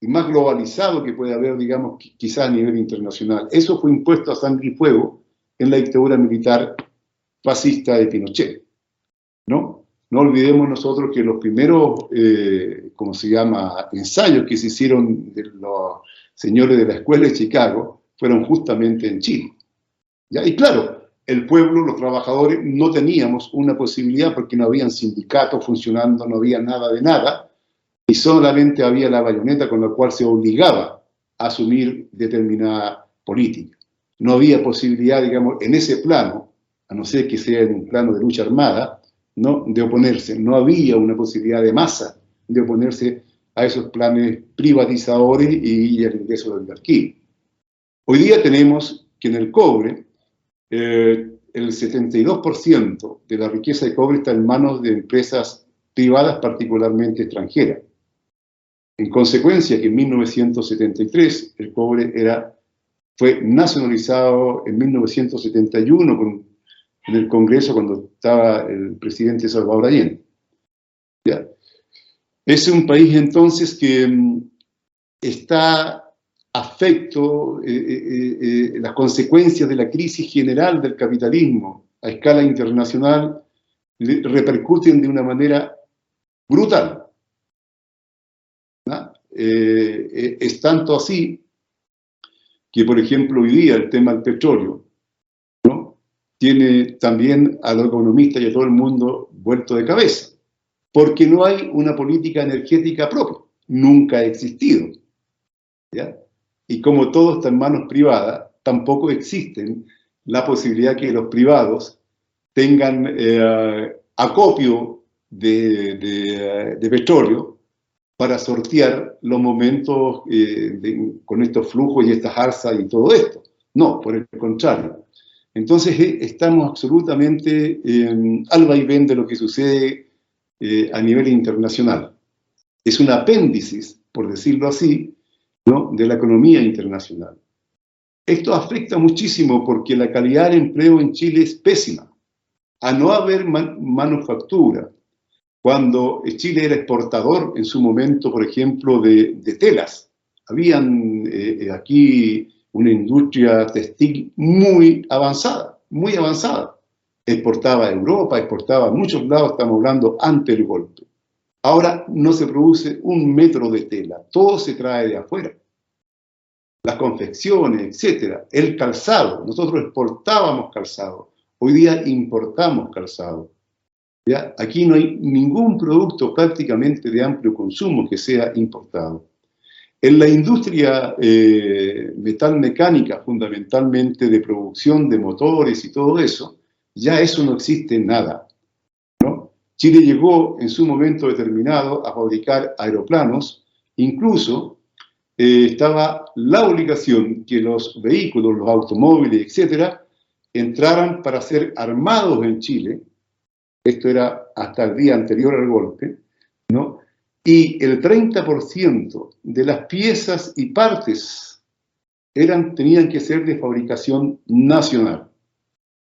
y más globalizado que puede haber, digamos, quizás a nivel internacional. Eso fue impuesto a sangre y fuego en la dictadura militar fascista de Pinochet, ¿no? No olvidemos nosotros que los primeros, ¿cómo se llama?, ensayos que se hicieron de los señores de la escuela de Chicago fueron justamente en Chile, ¿ya? Y claro, el pueblo, los trabajadores, no teníamos una posibilidad porque no habían sindicatos funcionando, no había nada de nada, y solamente había la bayoneta con la cual se obligaba a asumir determinada política. No había posibilidad, digamos, en ese plano, a no ser que sea en un plano de lucha armada, ¿no?, de oponerse. No había una posibilidad de masa de oponerse a esos planes privatizadores y el ingreso de la oligarquía. Hoy día tenemos que en el cobre, el 72% de la riqueza de cobre está en manos de empresas privadas, particularmente extranjeras. En consecuencia, que en 1973 el cobre fue nacionalizado en 1971 en el Congreso cuando estaba el presidente Salvador Allende. ¿Ya? Es un país entonces que está afecto, las consecuencias de la crisis general del capitalismo a escala internacional repercuten de una manera brutal. ¿No? Es tanto así que, por ejemplo, hoy día el tema del petróleo, ¿no?, tiene también a los economistas y a todo el mundo vuelto de cabeza, porque no hay una política energética propia, nunca ha existido, ¿ya? Y como todo está en manos privadas, tampoco existen la posibilidad que los privados tengan acopio de petróleo para sortear los momentos con estos flujos y estas alzas y todo esto. No, por el contrario. Entonces estamos absolutamente al vaivén de lo que sucede a nivel internacional. Es un apéndice, por decirlo así, ¿no?, de la economía internacional. Esto afecta muchísimo porque la calidad del empleo en Chile es pésima. A no haber manufactura, cuando Chile era exportador en su momento, por ejemplo, de telas. Habían aquí una industria textil muy avanzada, muy avanzada. Exportaba a Europa, exportaba a muchos lados, estamos hablando antes del golpe. Ahora no se produce un metro de tela, todo se trae de afuera. Las confecciones, etcétera, el calzado, nosotros exportábamos calzado, hoy día importamos calzado. ¿Ya? Aquí no hay ningún producto prácticamente de amplio consumo que sea importado. En la industria metalmecánica, fundamentalmente de producción de motores y todo eso, ya eso no existe nada, ¿no? Chile llegó en su momento determinado a fabricar aeroplanos, incluso estaba la obligación que los vehículos, los automóviles, etcétera, entraran para ser armados en Chile. Esto era hasta el día anterior al golpe, ¿no? Y el 30% de las piezas y partes tenían que ser de fabricación nacional.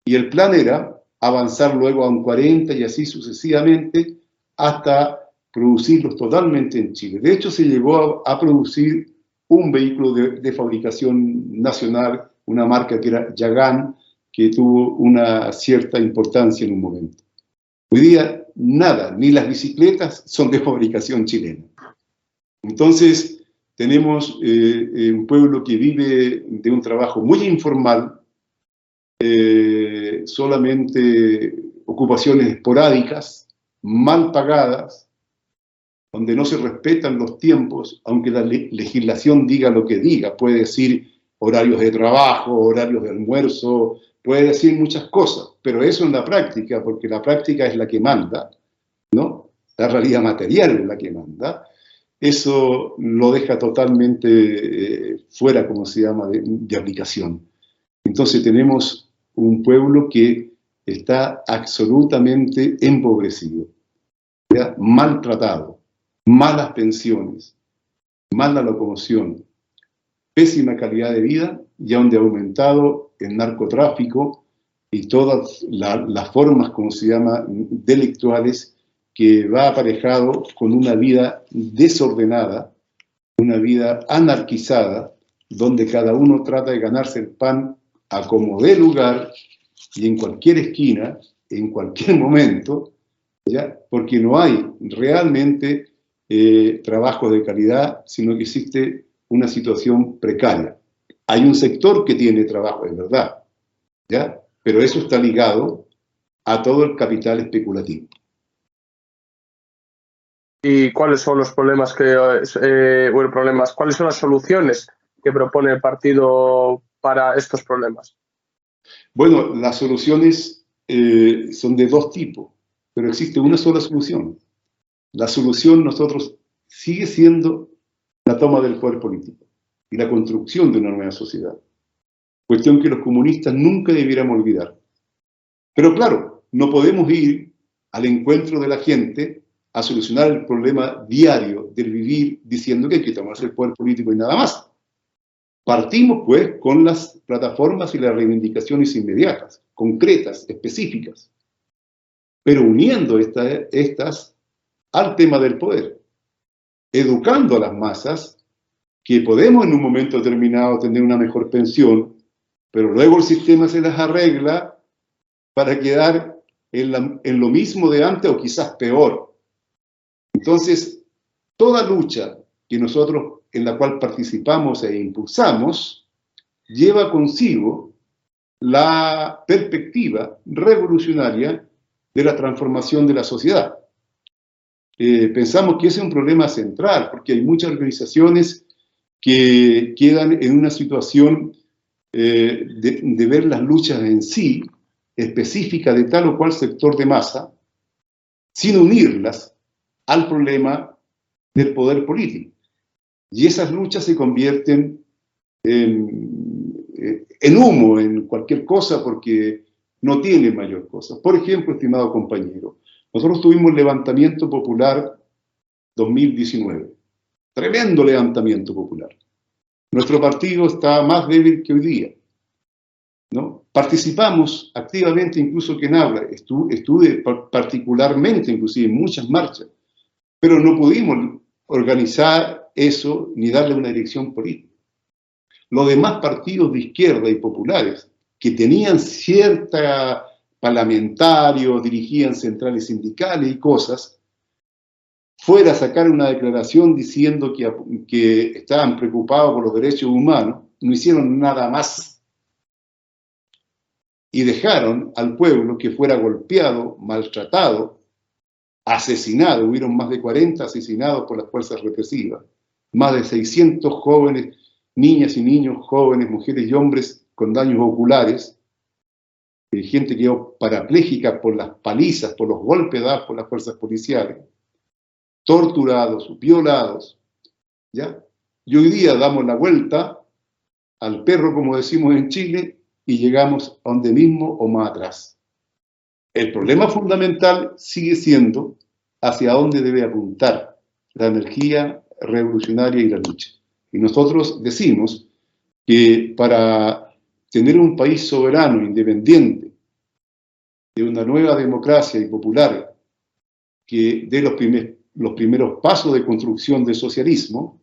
Y el plan era avanzar luego a un 40% y así sucesivamente hasta producirlos totalmente en Chile. De hecho, se llegó a producir un vehículo de fabricación nacional, una marca que era Yagán, que tuvo una cierta importancia en un momento. Hoy día nada, ni las bicicletas son de fabricación chilena. Entonces tenemos un pueblo que vive de un trabajo muy informal, solamente ocupaciones esporádicas, mal pagadas, donde no se respetan los tiempos, aunque la legislación diga lo que diga, puede decir horarios de trabajo, horarios de almuerzo, puede decir muchas cosas, pero eso en la práctica, porque la práctica es la que manda, ¿no? La realidad material es la que manda, eso lo deja totalmente fuera, como se llama, de aplicación. Entonces tenemos un pueblo que está absolutamente empobrecido, ¿ya?, maltratado, malas pensiones, mala locomoción, pésima calidad de vida, y donde ha aumentado el narcotráfico y todas las formas, como se llama, delictuales, que va aparejado con una vida desordenada, una vida anarquizada, donde cada uno trata de ganarse el pan a como dé lugar y en cualquier esquina, en cualquier momento, ¿ya?, porque no hay realmente trabajo de calidad, sino que existe una situación precaria. Hay un sector que tiene trabajo, es verdad, ¿ya?, pero eso está ligado a todo el capital especulativo. ¿Y cuáles son los problemas cuáles son las soluciones que propone el partido para estos problemas? Bueno, las soluciones son de dos tipos, pero existe una sola solución. La solución, nosotros, sigue siendo la toma del poder político y la construcción de una nueva sociedad. Cuestión que los comunistas nunca debiéramos olvidar. Pero claro, no podemos ir al encuentro de la gente a solucionar el problema diario del vivir diciendo que hay que tomarse el poder político y nada más. Partimos, pues, con las plataformas y las reivindicaciones inmediatas, concretas, específicas, pero uniendo estas al tema del poder, educando a las masas que podemos en un momento determinado tener una mejor pensión, pero luego el sistema se las arregla para quedar en lo mismo de antes o quizás peor. Entonces, toda lucha que nosotros, en la cual participamos e impulsamos, lleva consigo la perspectiva revolucionaria de la transformación de la sociedad. Pensamos que ese es un problema central, porque hay muchas organizaciones que quedan en una situación de ver las luchas en sí, específicas de tal o cual sector de masa, sin unirlas al problema del poder político. Y esas luchas se convierten en humo, en cualquier cosa, porque no tienen mayor cosa. Por ejemplo, estimado compañero, nosotros tuvimos el levantamiento popular 2019. Tremendo levantamiento popular. Nuestro partido está más débil que hoy día, ¿no? Participamos activamente, incluso que en habla. Estuve particularmente, inclusive, en muchas marchas, pero no pudimos organizar eso ni darle una dirección política. Los demás partidos de izquierda y populares, que tenían cierta parlamentarios, dirigían centrales sindicales y cosas, fuera a sacar una declaración diciendo que estaban preocupados por los derechos humanos, no hicieron nada más. Y dejaron al pueblo que fuera golpeado, maltratado, asesinado. Hubieron más de 40 asesinados por las fuerzas represivas. Más de 600 jóvenes, niñas y niños, jóvenes, mujeres y hombres con daños oculares. Gente que quedó parapléjica por las palizas, por los golpes dados por las fuerzas policiales. Torturados, violados, ¿ya? Y hoy día damos la vuelta al perro, como decimos en Chile, y llegamos a donde mismo o más atrás. El problema fundamental sigue siendo hacia dónde debe apuntar la energía revolucionaria y la lucha. Y nosotros decimos que para tener un país soberano, independiente, de una nueva democracia y popular, que dé los primeros pasos de construcción del socialismo,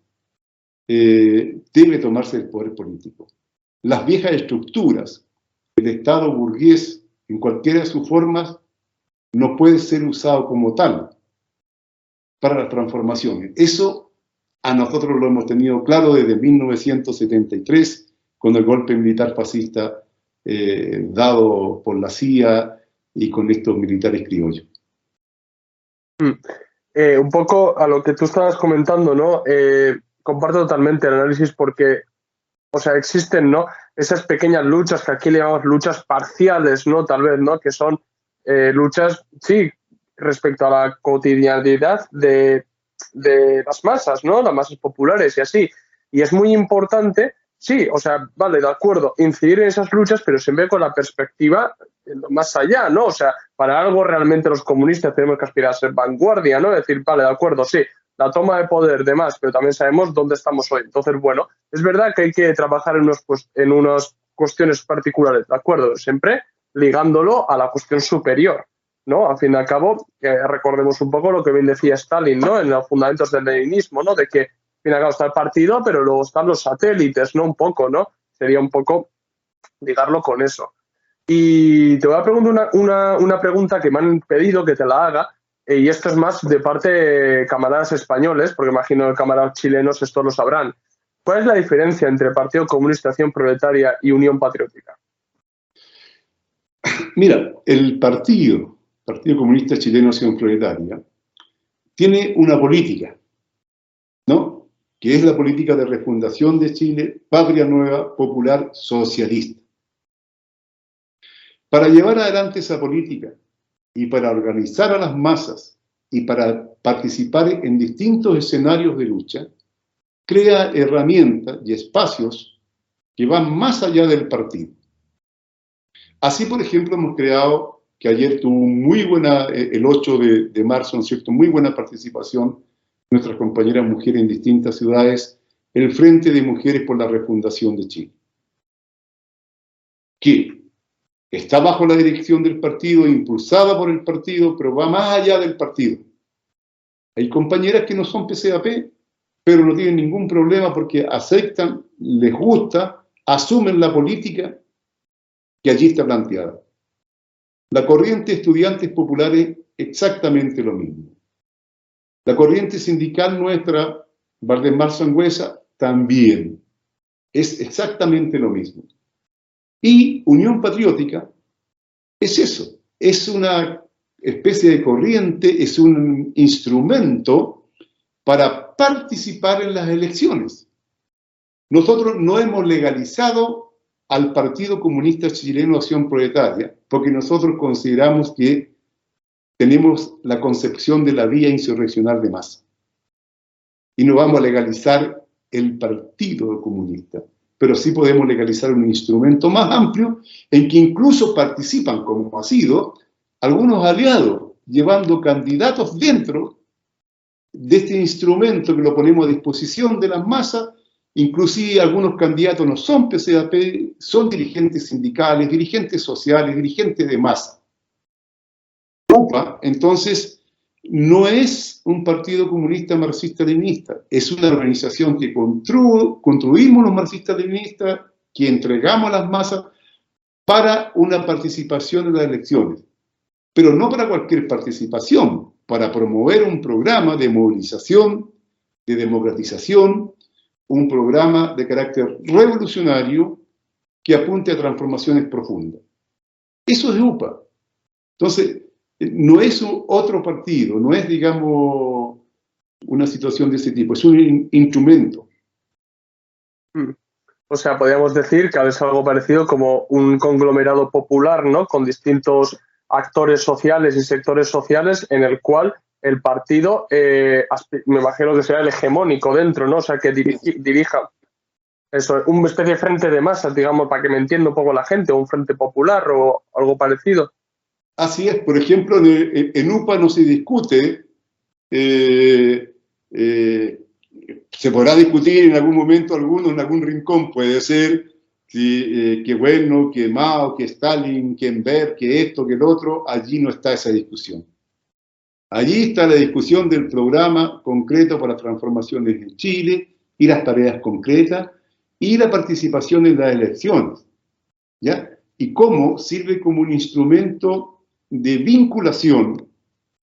debe tomarse el poder político. Las viejas estructuras del Estado burgués, en cualquiera de sus formas, no puede ser usado como tal para las transformaciones. Eso a nosotros lo hemos tenido claro desde 1973, con el golpe militar fascista dado por la CIA y con estos militares criollos. Un poco a lo que tú estabas comentando, ¿no? Comparto totalmente el análisis porque, o sea, existen, ¿no? Esas pequeñas luchas que aquí le llamamos luchas parciales, ¿no? Tal vez, ¿no? Que son luchas, sí, respecto a la cotidianidad de las masas, ¿no? Las masas populares y así. Y es muy importante, sí, o sea, vale, de acuerdo, incidir en esas luchas, pero siempre con la perspectiva más allá, ¿no? O sea, para algo realmente los comunistas tenemos que aspirar a ser vanguardia, ¿no? Decir, vale, de acuerdo, sí, la toma de poder, demás, pero también sabemos dónde estamos hoy. Entonces, bueno, es verdad que hay que trabajar en unas cuestiones particulares, ¿de acuerdo? Siempre ligándolo a la cuestión superior, ¿no? Al fin y al cabo, recordemos un poco lo que bien decía Stalin, ¿no? En los fundamentos del leninismo, ¿no? De que, al fin y al cabo, está el partido, pero luego están los satélites, ¿no? Un poco, ¿no? Sería un poco ligarlo con eso. Y te voy a preguntar una pregunta que me han pedido que te la haga, y esto es más de parte de camaradas españoles, porque imagino que camaradas chilenos esto lo sabrán. ¿Cuál es la diferencia entre Partido Comunista Acción Proletaria y Unión Patriótica? Mira, el Partido Comunista Chileno Acción Proletaria tiene una política, ¿no? Que es la política de refundación de Chile, patria nueva, popular, socialista. Para llevar adelante esa política y para organizar a las masas y para participar en distintos escenarios de lucha, crea herramientas y espacios que van más allá del partido. Así, por ejemplo, hemos creado, que ayer tuvo muy buena, el 8 de marzo, ¿no es cierto?, muy buena participación nuestras compañeras mujeres en distintas ciudades, el Frente de Mujeres por la Refundación de Chile, que está bajo la dirección del partido, impulsada por el partido, pero va más allá del partido. Hay compañeras que no son PCAP, pero no tienen ningún problema porque aceptan, les gusta, asumen la política que allí está planteada. La corriente de estudiantes populares, exactamente lo mismo. La corriente sindical nuestra, Valdemar Sangüesa, también. Es exactamente lo mismo. Y Unión Patriótica es eso, es una especie de corriente, es un instrumento para participar en las elecciones. Nosotros no hemos legalizado al Partido Comunista Chileno Acción Proletaria porque nosotros consideramos que tenemos la concepción de la vía insurreccional de masa. Y no vamos a legalizar el Partido Comunista, pero sí podemos legalizar un instrumento más amplio en que incluso participan, como ha sido, algunos aliados, llevando candidatos dentro de este instrumento que lo ponemos a disposición de las masas. Inclusive algunos candidatos no son PCAP, son dirigentes sindicales, dirigentes sociales, dirigentes de masa. UPA, entonces, no es un partido comunista marxista-leninista, es una organización que construimos los marxistas-leninistas, que entregamos a las masas para una participación en las elecciones. Pero no para cualquier participación, para promover un programa de movilización, de democratización, un programa de carácter revolucionario que apunte a transformaciones profundas. Eso es UPA. Entonces, no es otro partido, no es, digamos, una situación de ese tipo, es un instrumento. O sea, podríamos decir que es algo parecido como un conglomerado popular, ¿no? Con distintos actores sociales y sectores sociales en el cual el partido, me imagino que será el hegemónico dentro, ¿no? O sea, que dirija eso, una especie de frente de masas, digamos, para que me entienda un poco la gente, o un frente popular o algo parecido. Así es, por ejemplo, en UPA no se discute, se podrá discutir en algún momento en algún rincón, puede ser que bueno, que Mao, que Stalin, que Enver, que esto, que el otro, allí no está esa discusión. Allí está la discusión del programa concreto para transformaciones en Chile y las tareas concretas y la participación en las elecciones, ¿ya? Y cómo sirve como un instrumento de vinculación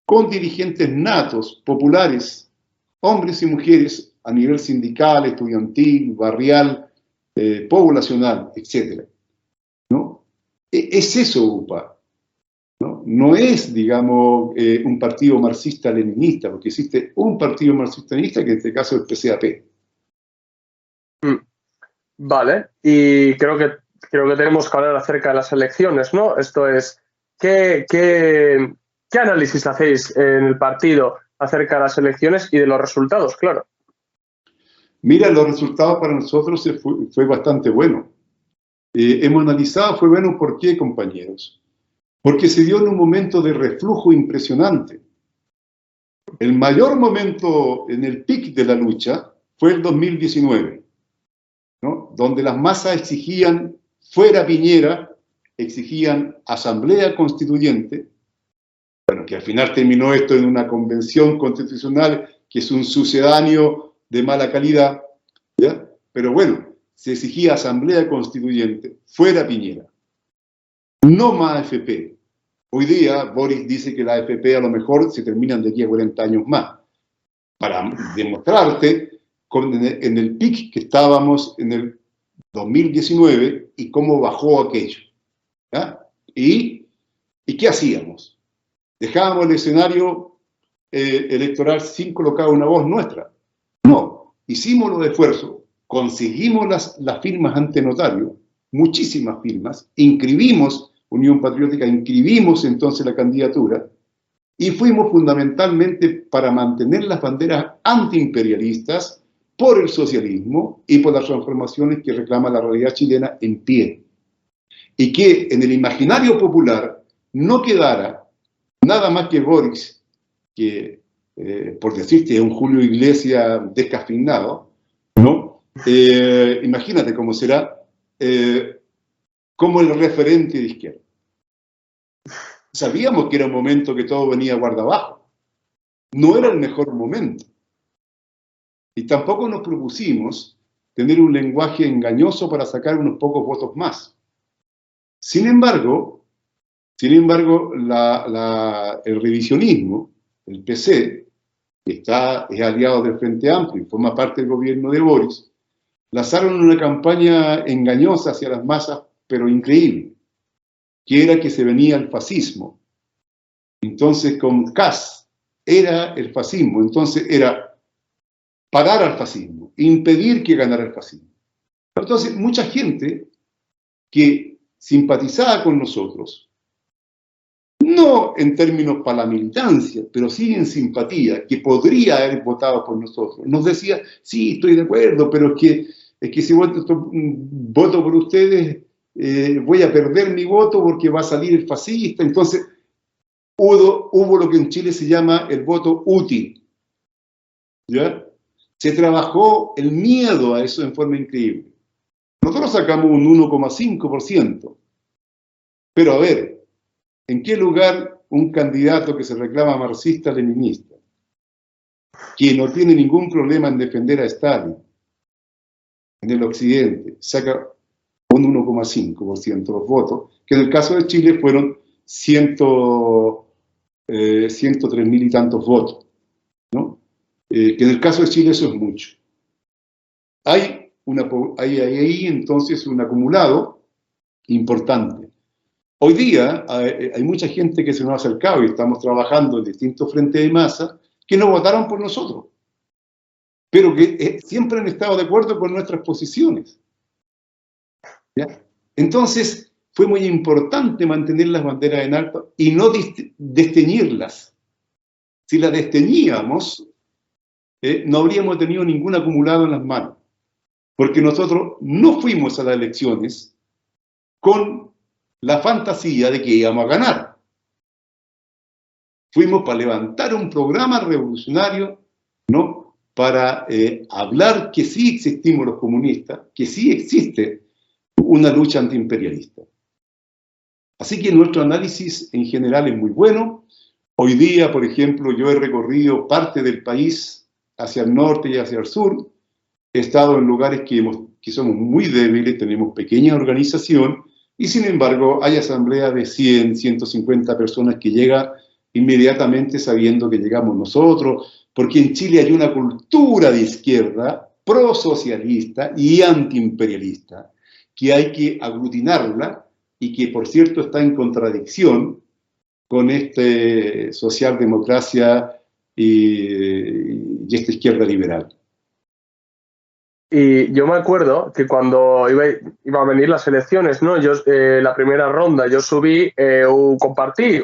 con dirigentes natos, populares, hombres y mujeres a nivel sindical, estudiantil, barrial, poblacional, etc. ¿No? Es eso UPA. No es, digamos, un partido marxista-leninista, porque existe un partido marxista-leninista que en este caso es el PCAP. Vale, y creo que tenemos que hablar acerca de las elecciones, ¿no? Esto es, ¿qué análisis hacéis en el partido acerca de las elecciones y de los resultados, claro? Mira, los resultados para nosotros fue bastante bueno. Hemos analizado, fue bueno, ¿por qué, compañeros? Porque se dio en un momento de reflujo impresionante. El mayor momento en el pic de la lucha fue el 2019, ¿no? Donde las masas exigían fuera Piñera, exigían asamblea constituyente, bueno, que al final terminó esto en una convención constitucional que es un sucedáneo de mala calidad, ¿ya? Pero bueno, se exigía asamblea constituyente, fuera Piñera. No más AFP. Hoy día Boris dice que la AFP a lo mejor se terminan de aquí a 40 años más. Para demostrarte en el pic que estábamos en el 2019 y cómo bajó aquello. ¿Ya? ¿Y qué hacíamos? ¿Dejábamos el escenario electoral sin colocar una voz nuestra? No, hicimos los esfuerzos, conseguimos las firmas ante notario, muchísimas firmas, inscribimos Unión Patriótica, inscribimos entonces la candidatura y fuimos fundamentalmente para mantener las banderas antiimperialistas por el socialismo y por las transformaciones que reclama la realidad chilena en pie. Y que en el imaginario popular no quedara nada más que Boris, que por decirte es un Julio Iglesias descafeinado, ¿no? Imagínate cómo será como el referente de izquierda. Sabíamos que era un momento que todo venía guarda abajo. No era el mejor momento. Y tampoco nos propusimos tener un lenguaje engañoso para sacar unos pocos votos más. Sin embargo, el revisionismo, el PC, que es aliado del Frente Amplio y forma parte del gobierno de Boris, lanzaron una campaña engañosa hacia las masas, pero increíble, que era que se venía el fascismo. Entonces, con Kass era el fascismo, entonces era parar al fascismo, impedir que ganara el fascismo. Entonces, mucha gente que simpatizaba con nosotros, no en términos para la militancia, pero sí en simpatía, que podría haber votado por nosotros, nos decía, sí, estoy de acuerdo, pero es que si voto por ustedes, voy a perder mi voto porque va a salir el fascista. Entonces, hubo lo que en Chile se llama el voto útil. ¿Ya? Se trabajó el miedo a eso en forma increíble. Nosotros sacamos un 1,5%. Pero a ver, ¿en qué lugar un candidato que se reclama marxista-leninista, que no tiene ningún problema en defender a Stalin en el occidente, saca un 1,5% de los votos, que en el caso de Chile fueron 103.000 y tantos votos, ¿no? Que en el caso de Chile eso es mucho. Hay ahí entonces un acumulado importante. Hoy día hay mucha gente que se nos ha acercado y estamos trabajando en distintos frentes de masa que no votaron por nosotros, pero que siempre han estado de acuerdo con nuestras posiciones. ¿Ya? Entonces, fue muy importante mantener las banderas en alto y no desteñirlas. Si las desteñíamos, no habríamos tenido ningún acumulado en las manos, porque nosotros no fuimos a las elecciones con la fantasía de que íbamos a ganar. Fuimos para levantar un programa revolucionario, ¿no? Para hablar que sí existimos los comunistas, que sí existe una lucha antiimperialista. Así que nuestro análisis en general es muy bueno. Hoy día, por ejemplo, yo he recorrido parte del país hacia el norte y hacia el sur. He estado en lugares que somos muy débiles, tenemos pequeña organización, y sin embargo hay asambleas de 100, 150 personas que llegan inmediatamente sabiendo que llegamos nosotros, porque en Chile hay una cultura de izquierda prosocialista y antiimperialista, que hay que aglutinarla y que, por cierto, está en contradicción con esta socialdemocracia y esta izquierda liberal. Y yo me acuerdo que cuando iba a venir las elecciones, ¿no? Yo, la primera ronda, yo compartí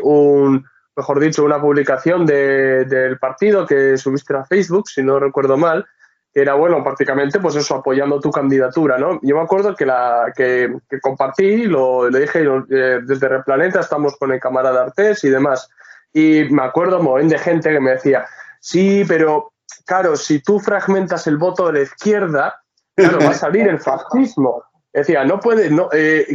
mejor dicho, una publicación del partido que subiste a Facebook, si no recuerdo mal, que era, bueno, prácticamente, pues eso, apoyando tu candidatura, ¿no? Yo me acuerdo que compartí, le dije, desde Replaneta estamos con el camarada Artés y demás. Y me acuerdo un montón de gente que me decía, sí, pero claro, si tú fragmentas el voto de la izquierda, claro, va a salir el fascismo. Decía, no puede, no,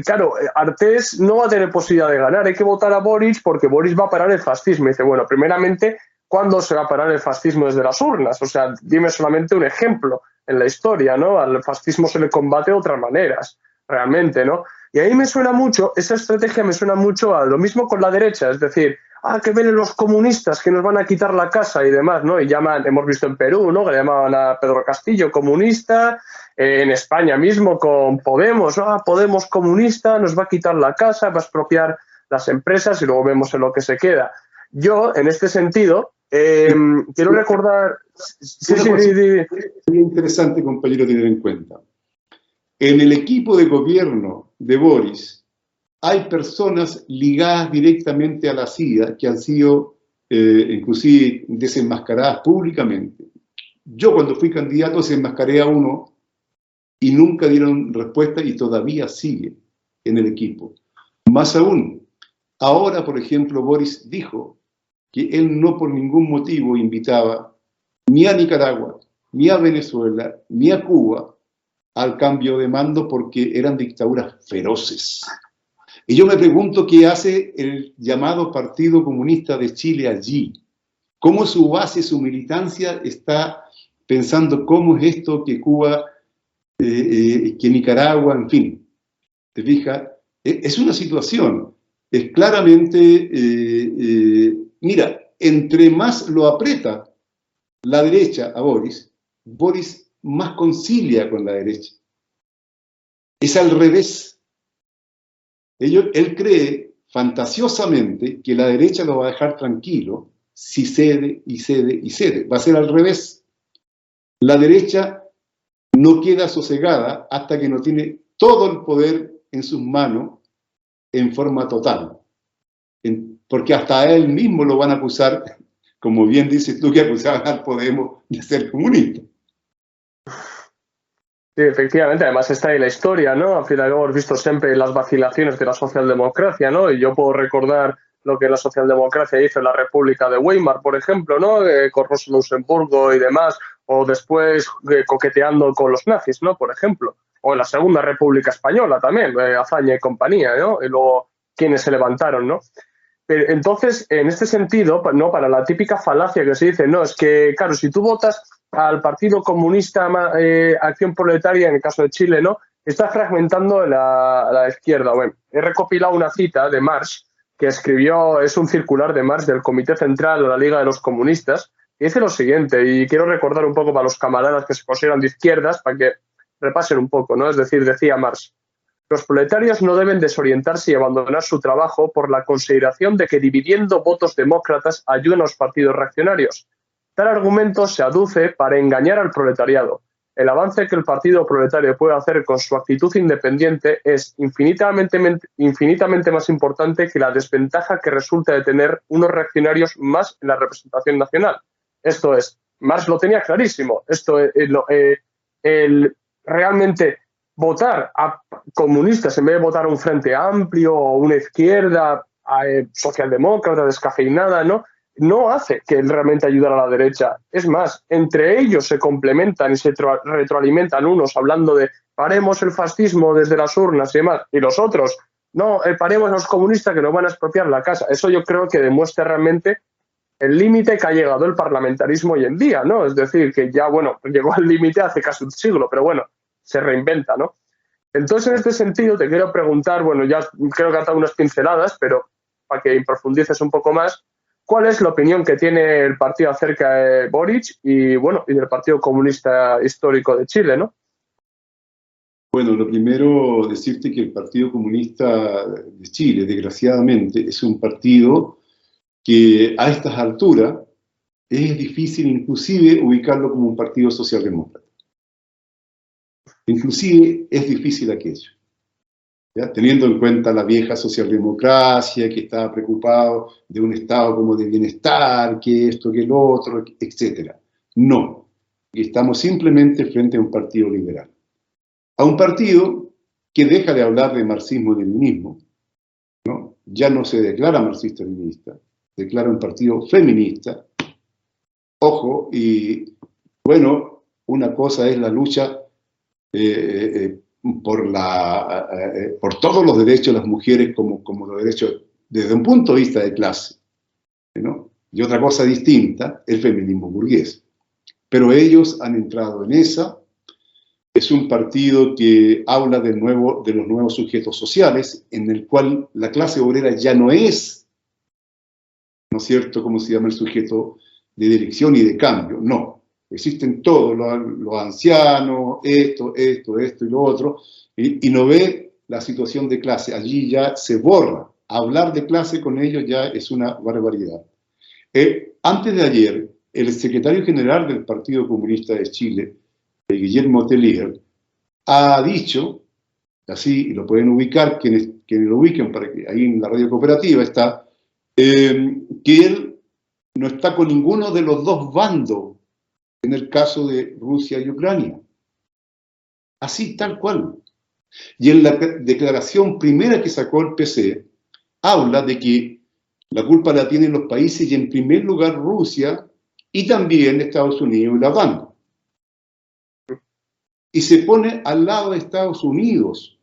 claro, Artés no va a tener posibilidad de ganar, hay que votar a Boris porque Boris va a parar el fascismo. Y dice, bueno, primeramente, ¿cuándo se va a parar el fascismo desde las urnas? O sea, dime solamente un ejemplo en la historia, ¿no? Al fascismo se le combate de otras maneras, realmente, ¿no? Y ahí me suena mucho, esa estrategia me suena mucho a lo mismo con la derecha, es decir, que vienen los comunistas que nos van a quitar la casa y demás, ¿no? Y hemos visto en Perú, ¿no? Que le llamaban a Pedro Castillo comunista, en España mismo con Podemos, ¿no? Podemos comunista, nos va a quitar la casa, va a expropiar las empresas y luego vemos en lo que se queda. Yo, en este sentido, quiero recordar... Sí. Muy interesante, compañero, tener en cuenta. En el equipo de gobierno de Boris hay personas ligadas directamente a la CIA que han sido inclusive desenmascaradas públicamente. Yo cuando fui candidato desenmascaré a uno y nunca dieron respuesta y todavía sigue en el equipo. Más aún, ahora, por ejemplo, Boris dijo que él no por ningún motivo invitaba ni a Nicaragua, ni a Venezuela, ni a Cuba al cambio de mando porque eran dictaduras feroces. Y yo me pregunto qué hace el llamado Partido Comunista de Chile allí. ¿Cómo su base, su militancia está pensando cómo es esto que Cuba, que Nicaragua, en fin? ¿Te fijas? Es una situación. Es claramente, mira, entre más lo aprieta la derecha a Boris, Boris más concilia con la derecha. Es al revés. Él cree fantasiosamente que la derecha lo va a dejar tranquilo si cede y cede y cede. Va a ser al revés. La derecha no queda sosegada hasta que no tiene todo el poder en sus manos en forma total. Porque hasta a él mismo lo van a acusar, como bien dices tú, que acusaban al Podemos de ser comunista. Sí, efectivamente, además está ahí la historia, ¿no? Al final hemos visto siempre las vacilaciones de la socialdemocracia, ¿no? Y yo puedo recordar lo que la socialdemocracia hizo en la República de Weimar, por ejemplo, ¿no? Con Rosa Luxemburgo y demás, o después coqueteando con los nazis, ¿no? Por ejemplo, o en la Segunda República Española también, Azaña y compañía, ¿no? Y luego quienes se levantaron, ¿no? Entonces, en este sentido, no, para la típica falacia que se dice, no, es que, claro, si tú votas al Partido Comunista Acción Proletaria, en el caso de Chile, ¿no? Está fragmentando la izquierda. Bueno, he recopilado una cita de Marx que escribió, es un circular de Marx del Comité Central de la Liga de los Comunistas, y dice lo siguiente, y quiero recordar un poco para los camaradas que se consideran de izquierdas, para que repasen un poco, ¿no? Es decir, decía Marx: los proletarios no deben desorientarse y abandonar su trabajo por la consideración de que dividiendo votos demócratas ayudan a los partidos reaccionarios. Tal argumento se aduce para engañar al proletariado. El avance que el partido proletario puede hacer con su actitud independiente es infinitamente más importante que la desventaja que resulta de tener unos reaccionarios más en la representación nacional. Esto es, Marx lo tenía clarísimo. Realmente votar a comunistas en vez de votar a un frente amplio o una izquierda socialdemócrata descafeinada, no hace que realmente ayudara a la derecha. Es más, entre ellos se complementan y se retroalimentan, unos hablando de paremos el fascismo desde las urnas y demás, y los otros, no, paremos a los comunistas que nos van a expropiar la casa. Eso yo creo que demuestra realmente el límite que ha llegado el parlamentarismo hoy en día, ¿no? Es decir, que ya, bueno, llegó al límite hace casi un siglo, pero bueno, se reinventa, ¿no? Entonces, en este sentido, te quiero preguntar, bueno, ya creo que has dado unas pinceladas, pero para que profundices un poco más, ¿cuál es la opinión que tiene el partido acerca de Boric y, bueno, y del Partido Comunista Histórico de Chile, ¿no? Bueno, lo primero, decirte que el Partido Comunista de Chile, desgraciadamente, es un partido que a estas alturas es difícil inclusive ubicarlo como un partido socialdemócrata. Inclusive es difícil aquello, ¿ya? Teniendo en cuenta la vieja socialdemocracia que estaba preocupado de un estado como de bienestar, que esto, que lo otro, etc. No, estamos simplemente frente a un partido liberal. A un partido que deja de hablar de marxismo-leninismo, ¿no? Ya no se declara marxista-leninista, declara un partido feminista. Ojo, y bueno, una cosa es la lucha por todos los derechos de las mujeres como los derechos desde un punto de vista de clase, ¿no? Y otra cosa distinta, el feminismo burgués. Pero ellos han entrado en esa. Es un partido que habla de los nuevos sujetos sociales, en el cual la clase obrera ya no es, ¿no es cierto?, como se llama el sujeto de dirección y de cambio. No. Existen todos los ancianos, esto y lo otro, y no ve la situación de clase. Allí ya se borra. Hablar de clase con ellos ya es una barbaridad. Antes de ayer, el secretario general del Partido Comunista de Chile, Guillermo Tellier, ha dicho, así, y lo pueden ubicar, quienes lo ubiquen, para que ahí en la radio cooperativa está, que él no está con ninguno de los dos bandos en el caso de Rusia y Ucrania. Así, tal cual. Y en la declaración primera que sacó el PC, habla de que la culpa la tienen los países y en primer lugar Rusia y también Estados Unidos y la OTAN. Y se pone al lado de Estados Unidos,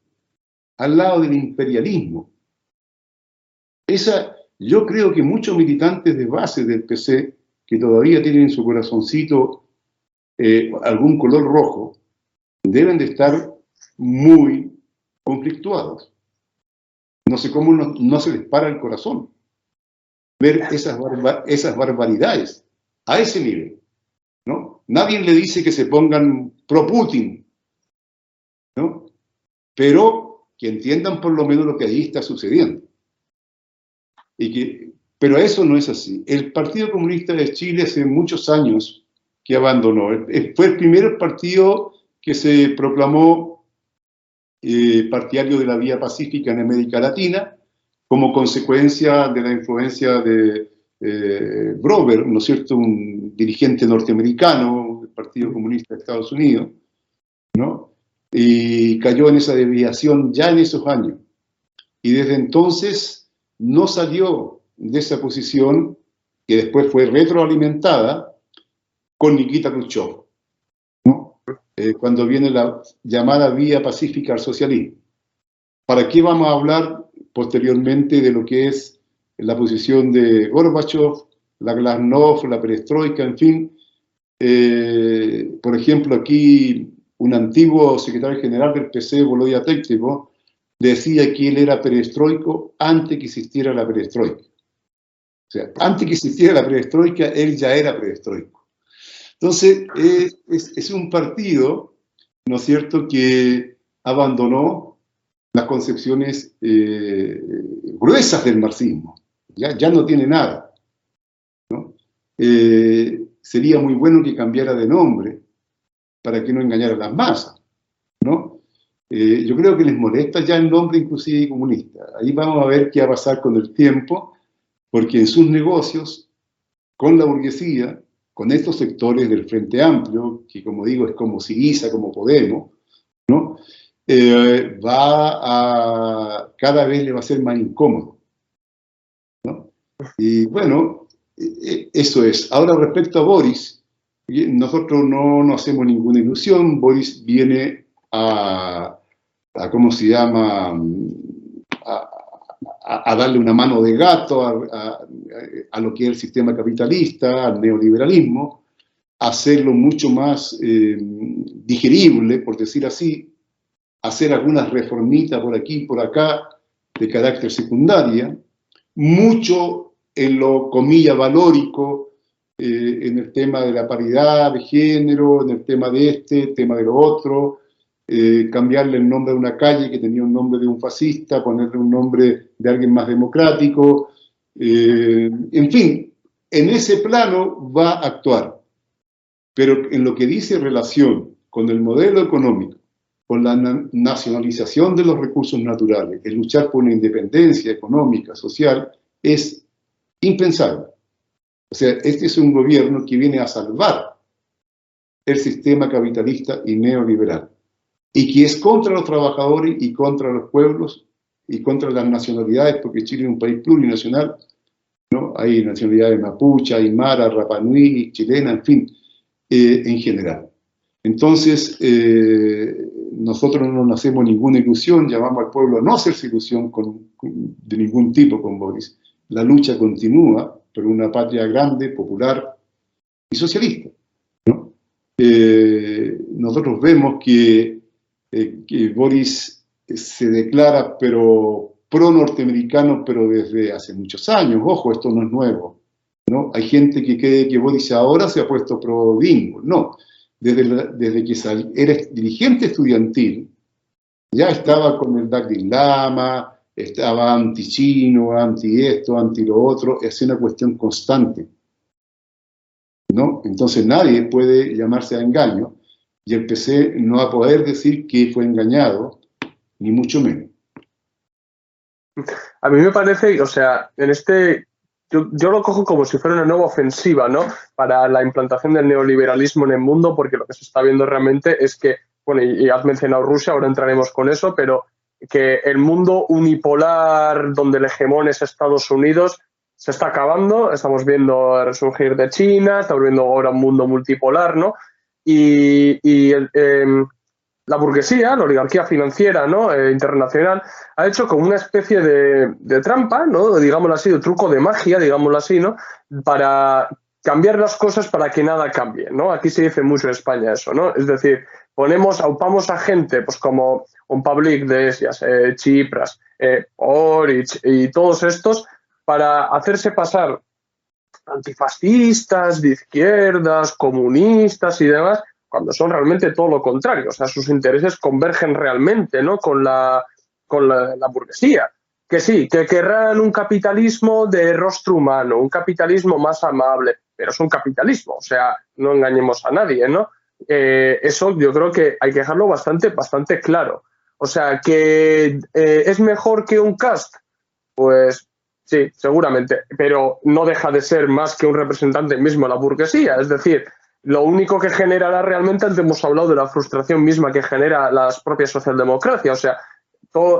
al lado del imperialismo. Yo creo que muchos militantes de base del PC que todavía tienen en su corazoncito algún color rojo, deben de estar muy conflictuados. No sé cómo no se les para el corazón ver esas barbaridades a ese nivel, ¿no? Nadie le dice que se pongan pro-Putin, ¿no? Pero que entiendan por lo menos lo que ahí está sucediendo. Pero eso no es así. El Partido Comunista de Chile hace muchos años que abandonó. Fue el primer partido que se proclamó partidario de la vía pacífica en América Latina, como consecuencia de la influencia de Brover, ¿no es cierto?, un dirigente norteamericano del Partido Comunista de Estados Unidos, ¿no? Y cayó en esa desviación ya en esos años. Y desde entonces no salió de esa posición, que después fue retroalimentada con Nikita Khrushchev, ¿no? Cuando viene la llamada vía pacífica al socialismo. ¿Para qué vamos a hablar posteriormente de lo que es la posición de Gorbachev, la Glasnost, la perestroika, en fin? Por ejemplo, aquí un antiguo secretario general del PC, Volodya Tektikov, decía que él era perestroico antes que existiera la perestroika. O sea, antes que existiera la perestroika, él ya era perestroico. Entonces, es un partido, ¿no es cierto?, que abandonó las concepciones gruesas del marxismo. Ya no tiene nada, ¿no? Sería muy bueno que cambiara de nombre para que no engañara a las masas, ¿no? Yo creo que les molesta ya el nombre inclusive comunista. Ahí vamos a ver qué va a pasar con el tiempo, porque en sus negocios, con la burguesía, con estos sectores del Frente Amplio, que como digo es como Syriza, como Podemos, ¿no? Cada vez le va a ser más incómodo, ¿no? Y bueno, eso es. Ahora respecto a Boris, nosotros no nos hacemos ninguna ilusión. Boris viene a ¿cómo se llama?, a darle una mano de gato a lo que es el sistema capitalista, al neoliberalismo, a hacerlo mucho más digerible, por decir así, hacer algunas reformitas por aquí y por acá de carácter secundaria, mucho en lo, comilla, valórico, en el tema de la paridad de género, en el tema de tema de lo otro, cambiarle el nombre de una calle que tenía un nombre de un fascista, ponerle un nombre de alguien más democrático, en fin, en ese plano va a actuar. Pero en lo que dice relación con el modelo económico, con la nacionalización de los recursos naturales, el luchar por una independencia económica, social, es impensable. O sea, este es un gobierno que viene a salvar el sistema capitalista y neoliberal, y que es contra los trabajadores y contra los pueblos y contra las nacionalidades, porque Chile es un país plurinacional, ¿no? Hay nacionalidades mapuche, aymara, rapanui, chilena, en fin, en general. Entonces, nosotros no nos hacemos ninguna ilusión, llamamos al pueblo a no hacerse ilusión de ningún tipo con Boris. La lucha continúa por una patria grande, popular y socialista, ¿no? Nosotros vemos que Boris se declara pro-norteamericano, pero desde hace muchos años. Ojo, esto no es nuevo, ¿no? Hay gente que cree que Boris ahora se ha puesto pro-bingo. No, desde que era dirigente estudiantil, ya estaba con el Dalai Lama, estaba anti-chino, anti-esto, anti-lo otro, es una cuestión constante, ¿no? Entonces nadie puede llamarse a engaño, y el PC no va a poder decir que fue engañado, ni mucho menos. A mí me parece, o sea, yo lo cojo como si fuera una nueva ofensiva, ¿no?, para la implantación del neoliberalismo en el mundo, porque lo que se está viendo realmente es que, bueno, y has mencionado Rusia, ahora entraremos con eso, pero que el mundo unipolar donde el hegemón es Estados Unidos se está acabando. Estamos viendo el resurgir de China, estamos viendo ahora un mundo multipolar, ¿no? La burguesía, la oligarquía financiera, ¿no?, internacional, ha hecho como una especie de trampa, ¿no?, digámoslo así, de truco de magia, digámoslo así, ¿no?, para cambiar las cosas para que nada cambie, ¿no? Aquí se dice mucho en España eso, ¿no? Es decir, aupamos a gente pues como un Pablo Iglesias, Tsipras, Boric y todos estos para hacerse pasar antifascistas, de izquierdas, comunistas y demás, cuando son realmente todo lo contrario. O sea, sus intereses convergen realmente, ¿no?, con la burguesía. Que sí, que querrán un capitalismo de rostro humano, un capitalismo más amable, pero es un capitalismo, o sea, no engañemos a nadie, ¿no? Eso yo creo que hay que dejarlo bastante claro. O sea, que es mejor que un Cast, pues sí, seguramente, pero no deja de ser más que un representante mismo de la burguesía. Es decir, lo único que generará realmente, antes hemos hablado de la frustración misma que genera las propias socialdemocracia. O sea,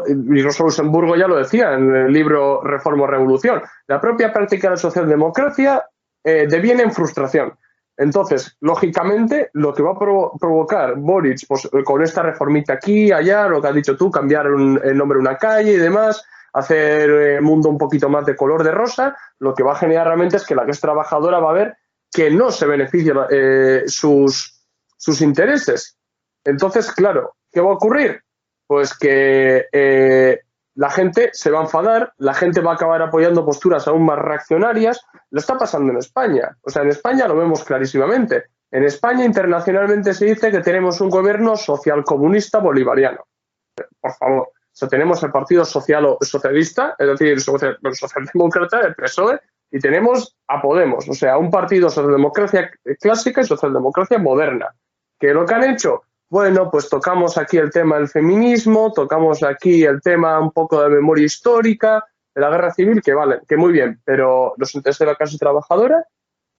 y Rosa Luxemburgo ya lo decía en el libro Reforma o Revolución, la propia práctica de la socialdemocracia deviene en frustración. Entonces, lógicamente, lo que va a provocar Boric, pues, con esta reformita aquí, allá, lo que has dicho tú, cambiar el nombre de una calle y demás, hacer el mundo un poquito más de color de rosa, lo que va a generar realmente es que la clase trabajadora va a ver que no se benefician sus intereses. Entonces, claro, ¿qué va a ocurrir? Pues que la gente se va a enfadar, la gente va a acabar apoyando posturas aún más reaccionarias. Lo está pasando en España. O sea, en España lo vemos clarísimamente. En España internacionalmente se dice que tenemos un gobierno socialcomunista bolivariano. Por favor. O sea, tenemos el Partido Socialista, es decir, el socialdemócrata, el PSOE, y tenemos a Podemos, o sea, un partido socialdemocracia clásica y socialdemocracia moderna. ¿Qué es lo que han hecho? Bueno, pues tocamos aquí el tema del feminismo, tocamos aquí el tema un poco de memoria histórica, de la guerra civil, que vale, que muy bien, pero los intereses de la clase trabajadora,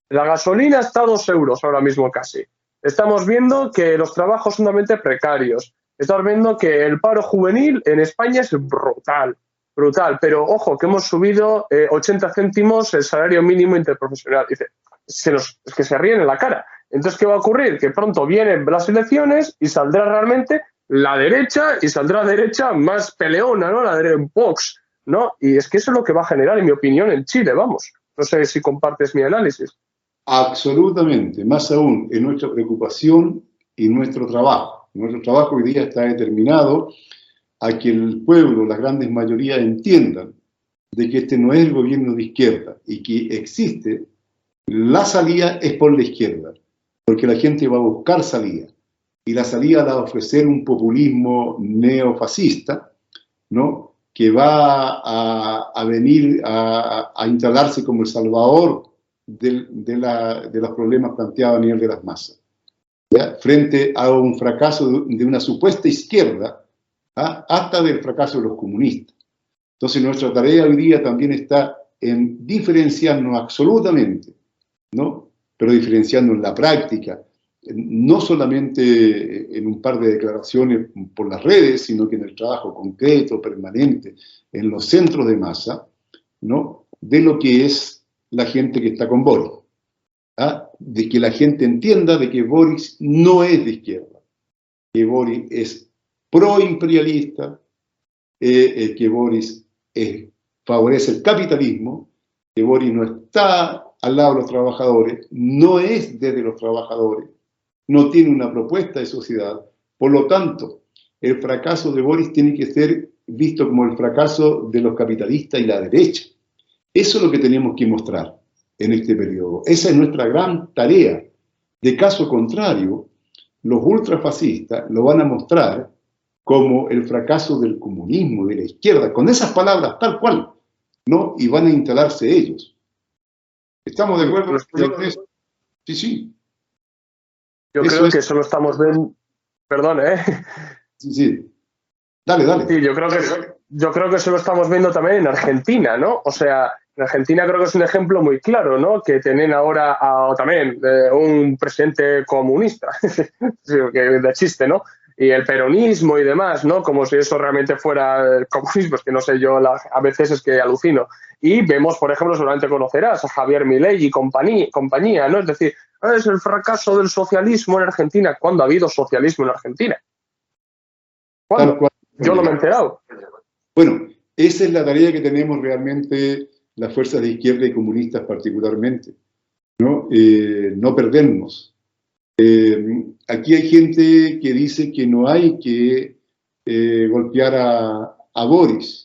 la gasolina está a 2 euros ahora mismo casi. Estamos viendo que los trabajos son realmente precarios. Estamos viendo que el paro juvenil en España es brutal, pero ojo, que hemos subido 80 céntimos el salario mínimo interprofesional. Dice, es que se ríen en la cara. Entonces, ¿qué va a ocurrir? Que pronto vienen las elecciones y saldrá realmente la derecha, y saldrá la derecha más peleona, ¿no? La derecha Vox, ¿no? Y es que eso es lo que va a generar, en mi opinión, en Chile, vamos. No sé si compartes mi análisis. Absolutamente, más aún en nuestra preocupación y nuestro trabajo. Nuestro trabajo hoy día está determinado a que el pueblo, las grandes mayorías entiendan de que este no es el gobierno de izquierda y que existe, la salida es por la izquierda, porque la gente va a buscar salida y la salida la va a ofrecer un populismo neofascista, ¿no?, que va a venir a instalarse como el salvador de los problemas planteados a nivel de las masas, ¿ya?, frente a un fracaso de una supuesta izquierda, hasta del fracaso de los comunistas. Entonces nuestra tarea hoy día también está en diferenciarnos absolutamente, ¿no?, pero diferenciando en la práctica, no solamente en un par de declaraciones por las redes, sino que en el trabajo concreto, permanente, en los centros de masa, ¿no?, de lo que es la gente que está con Boris, de que la gente entienda de que Boris no es de izquierda, que Boris es proimperialista, que Boris favorece el capitalismo, que Boris no está al lado de los trabajadores, no es desde los trabajadores, no tiene una propuesta de sociedad. Por lo tanto, el fracaso de Boris tiene que ser visto como el fracaso de los capitalistas y la derecha. Eso es lo que tenemos que mostrar en este periodo. Esa es nuestra gran tarea. De caso contrario, los ultrafascistas lo van a mostrar como el fracaso del comunismo, de la izquierda, con esas palabras tal cual, ¿no? Y van a instalarse ellos. ¿Estamos de acuerdo con eso? Sí, sí. Yo creo que eso lo estamos viendo. Perdón, ¿eh? Sí, sí. Dale. Sí, yo creo que eso lo estamos viendo también en Argentina, ¿no? O sea, en Argentina creo que es un ejemplo muy claro, ¿no? Que tienen ahora también un presidente comunista, que de chiste, ¿no? Y el peronismo y demás, ¿no? Como si eso realmente fuera el comunismo, es que no sé yo, a veces es que alucino. Y vemos, por ejemplo, seguramente conocerás a Javier Milei y compañía, ¿no? Es decir, es el fracaso del socialismo en Argentina. ¿Cuándo ha habido socialismo en Argentina? ¿Cuándo? Yo no me he enterado. Bueno, esa es la tarea que tenemos realmente las fuerzas de izquierda y comunistas particularmente, ¿no? No perdernos. Aquí hay gente que dice que no hay que golpear a Boris.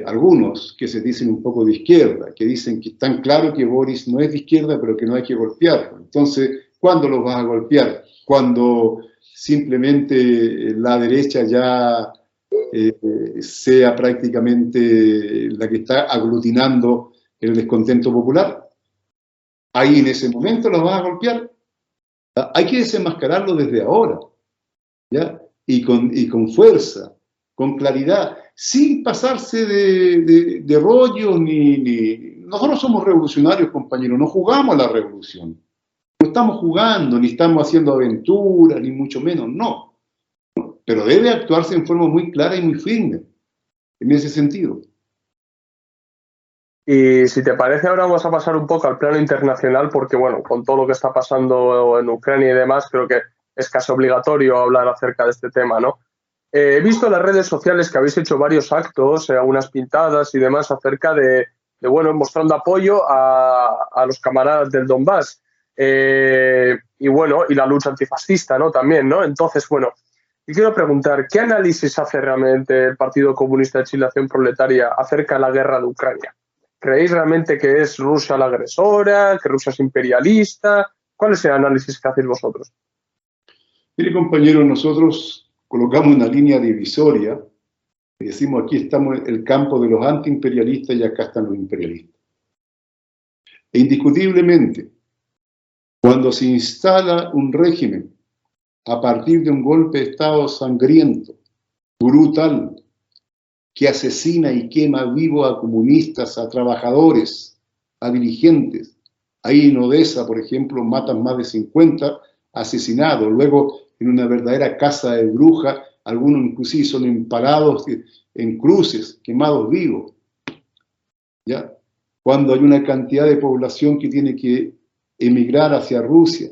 Algunos que se dicen un poco de izquierda, que dicen que están claro que Boris no es de izquierda, pero que no hay que golpearlo. Entonces, ¿Cuándo los vas a golpear? Cuando simplemente la derecha ya sea prácticamente la que está aglutinando el descontento popular. Ahí en ese momento los vas a golpear. Hay que desenmascararlo desde ahora, ¿ya? Y con fuerza, con claridad, sin pasarse de rollo ni... Nosotros somos revolucionarios, compañeros, no jugamos a la revolución. No estamos jugando, ni estamos haciendo aventuras, ni mucho menos, no. Pero debe actuarse en forma muy clara y muy firme, en ese sentido. Y si te parece, ahora vamos a pasar un poco al plano internacional, porque bueno, con todo lo que está pasando en Ucrania y demás, creo que es casi obligatorio hablar acerca de este tema, ¿no? He visto en las redes sociales que habéis hecho varios actos, algunas pintadas y demás acerca bueno, mostrando apoyo a los camaradas del Donbass. Y bueno, y la lucha antifascista, ¿no? También, ¿no? Entonces, bueno, y quiero preguntar, ¿qué análisis hace realmente el Partido Comunista de Chile, Acción Proletaria, acerca de la guerra de Ucrania? ¿Creéis realmente que es Rusia la agresora, que Rusia es imperialista? ¿Cuál es el análisis que hacéis vosotros? Mire, compañero, nosotros colocamos una línea divisoria y decimos aquí estamos en el campo de los antiimperialistas y acá están los imperialistas. E indiscutiblemente, cuando se instala un régimen a partir de un golpe de Estado sangriento, brutal, que asesina y quema vivo a comunistas, a trabajadores, a dirigentes. Ahí en Odessa, por ejemplo, matan más de 50 asesinados. Luego, en una verdadera caza de brujas, algunos inclusive son empalados en cruces, quemados vivos. ¿Ya? Cuando hay una cantidad de población que tiene que emigrar hacia Rusia,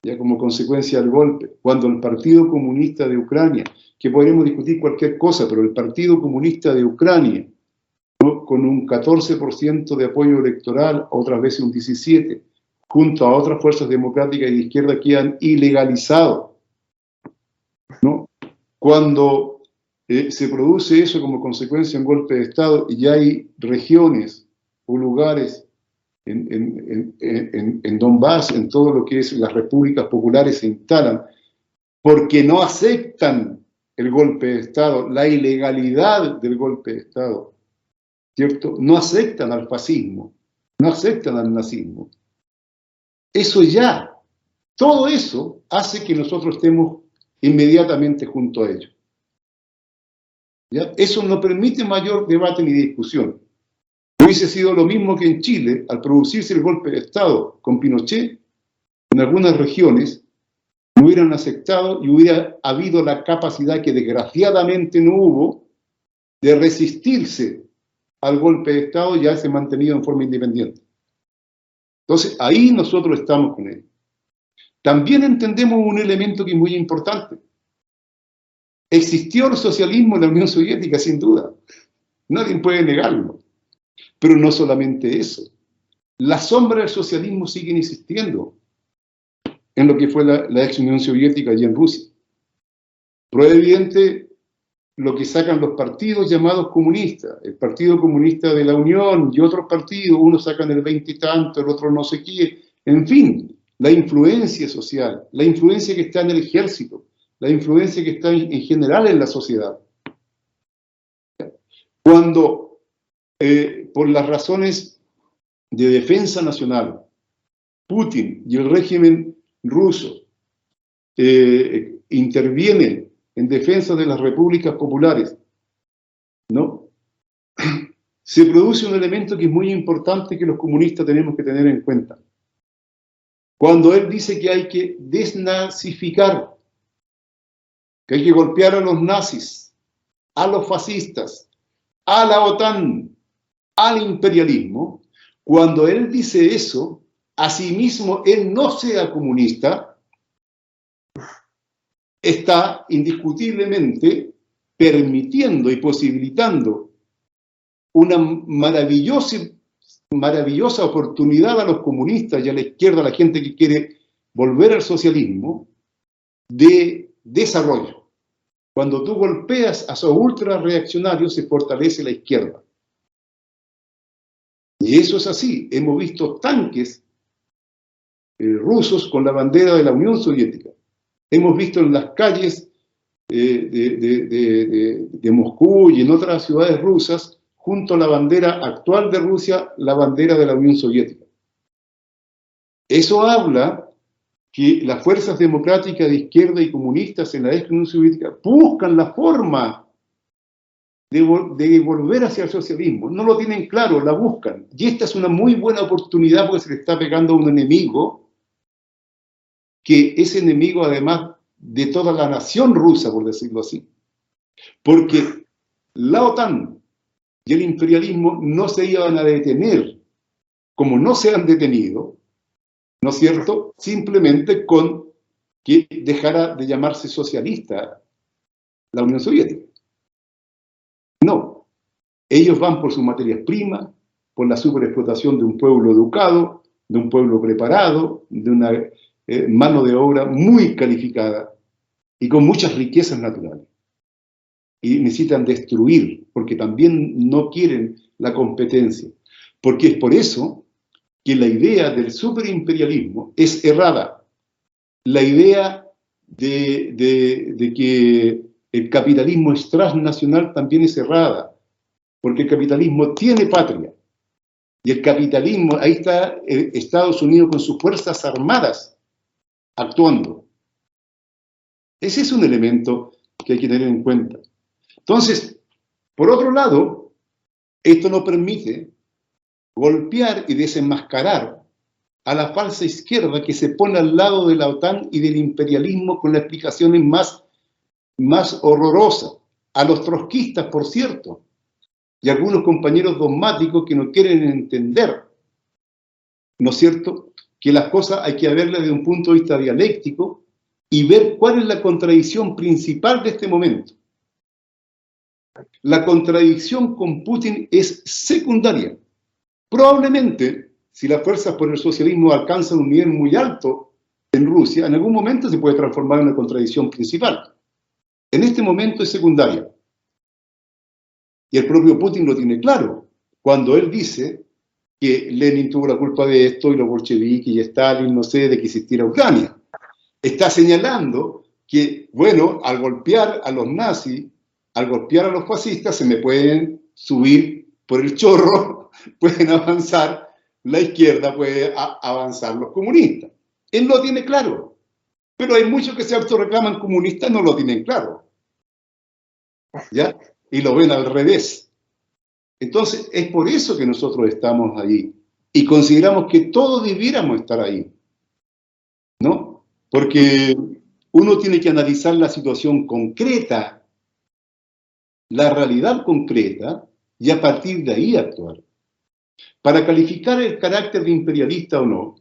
ya como consecuencia del golpe, cuando el Partido Comunista de Ucrania, que podríamos discutir cualquier cosa, pero el Partido Comunista de Ucrania, ¿no?, con un 14% de apoyo electoral, otras veces un 17%, junto a otras fuerzas democráticas y de izquierda que han ilegalizado, ¿no? Cuando se produce eso como consecuencia de un golpe de Estado y ya hay regiones o lugares en Donbass, en todo lo que es las repúblicas populares, se instalan porque no aceptan el golpe de Estado, la ilegalidad del golpe de Estado, ¿cierto? No aceptan al fascismo, no aceptan al nazismo. Eso ya, todo eso hace que nosotros estemos inmediatamente junto a ellos. ¿Ya? Eso no permite mayor debate ni discusión. Hubiese sido lo mismo que en Chile, al producirse el golpe de Estado con Pinochet, en algunas regiones no hubieran aceptado y hubiera habido la capacidad que desgraciadamente no hubo de resistirse al golpe de Estado y haberse mantenido en forma independiente. Entonces, ahí nosotros estamos con él. También entendemos un elemento que es muy importante. Existió el socialismo en la Unión Soviética, sin duda. Nadie puede negarlo. Pero no solamente eso. Las sombras del socialismo siguen existiendo en lo que fue la ex Unión Soviética y en Rusia. Prueba evidente lo que sacan los partidos llamados comunistas, el Partido Comunista de la Unión y otros partidos, unos sacan el 20 y tanto, el otro no sé qué, en fin, la influencia social, la influencia que está en el ejército, la influencia que está en general en la sociedad. Cuando, por las razones de defensa nacional, Putin y el régimen ruso intervienen en defensa de las repúblicas populares, ¿no? Se produce un elemento que es muy importante que los comunistas tenemos que tener en cuenta. Cuando él dice que hay que desnazificar, que hay que golpear a los nazis, a los fascistas, a la OTAN, al imperialismo, cuando él dice eso, asimismo él no sea comunista, está indiscutiblemente permitiendo y posibilitando una maravillosa oportunidad a los comunistas y a la izquierda, a la gente que quiere volver al socialismo, de desarrollo. Cuando tú golpeas a esos ultra reaccionarios, se fortalece la izquierda. Y eso es así. Hemos visto tanques rusos con la bandera de la Unión Soviética. Hemos visto en las calles de Moscú y en otras ciudades rusas, junto a la bandera actual de Rusia, la bandera de la Unión Soviética. Eso habla que las fuerzas democráticas de izquierda y comunistas en la ex Unión Soviética buscan la forma de volver hacia el socialismo. No lo tienen claro, la buscan. Y esta es una muy buena oportunidad porque se le está pegando a un enemigo, que es enemigo además de toda la nación rusa, por decirlo así. Porque la OTAN y el imperialismo no se iban a detener, como no se han detenido, ¿no es cierto?, simplemente con que dejara de llamarse socialista la Unión Soviética. No, ellos van por sus materias primas, por la superexplotación de un pueblo educado, de un pueblo preparado, de una mano de obra muy calificada y con muchas riquezas naturales. Y necesitan destruir, porque también no quieren la competencia. Porque es por eso que la idea del superimperialismo es errada. La idea de que el capitalismo es transnacional también es errada, porque el capitalismo tiene patria. Y el capitalismo, ahí está Estados Unidos con sus fuerzas armadas actuando. Ese es un elemento que hay que tener en cuenta. Entonces, por otro lado, esto nos permite golpear y desenmascarar a la falsa izquierda que se pone al lado de la OTAN y del imperialismo con las explicaciones más horrorosas. A los trotskistas, por cierto, y a algunos compañeros dogmáticos que no quieren entender, ¿no es cierto?, que las cosas hay que verlas desde un punto de vista dialéctico y ver cuál es la contradicción principal de este momento. La contradicción con Putin es secundaria. Probablemente, si las fuerzas por el socialismo alcanzan un nivel muy alto en Rusia, en algún momento se puede transformar en una contradicción principal. En este momento es secundaria. Y el propio Putin lo tiene claro, cuando él dice que Lenin tuvo la culpa de esto y los bolcheviques y Stalin, no sé, de que existiera Ucrania. Está señalando que, bueno, al golpear a los nazis, al golpear a los fascistas, se me pueden subir por el chorro, pueden avanzar, la izquierda puede avanzar los comunistas. Él lo tiene claro, pero hay muchos que se autorreclaman comunistas y no lo tienen claro, ¿ya? Y lo ven al revés. Entonces, es por eso que nosotros estamos ahí y consideramos que todos debiéramos estar ahí, ¿no? Porque uno tiene que analizar la situación concreta, la realidad concreta, y a partir de ahí actuar. Para calificar el carácter de imperialista o no,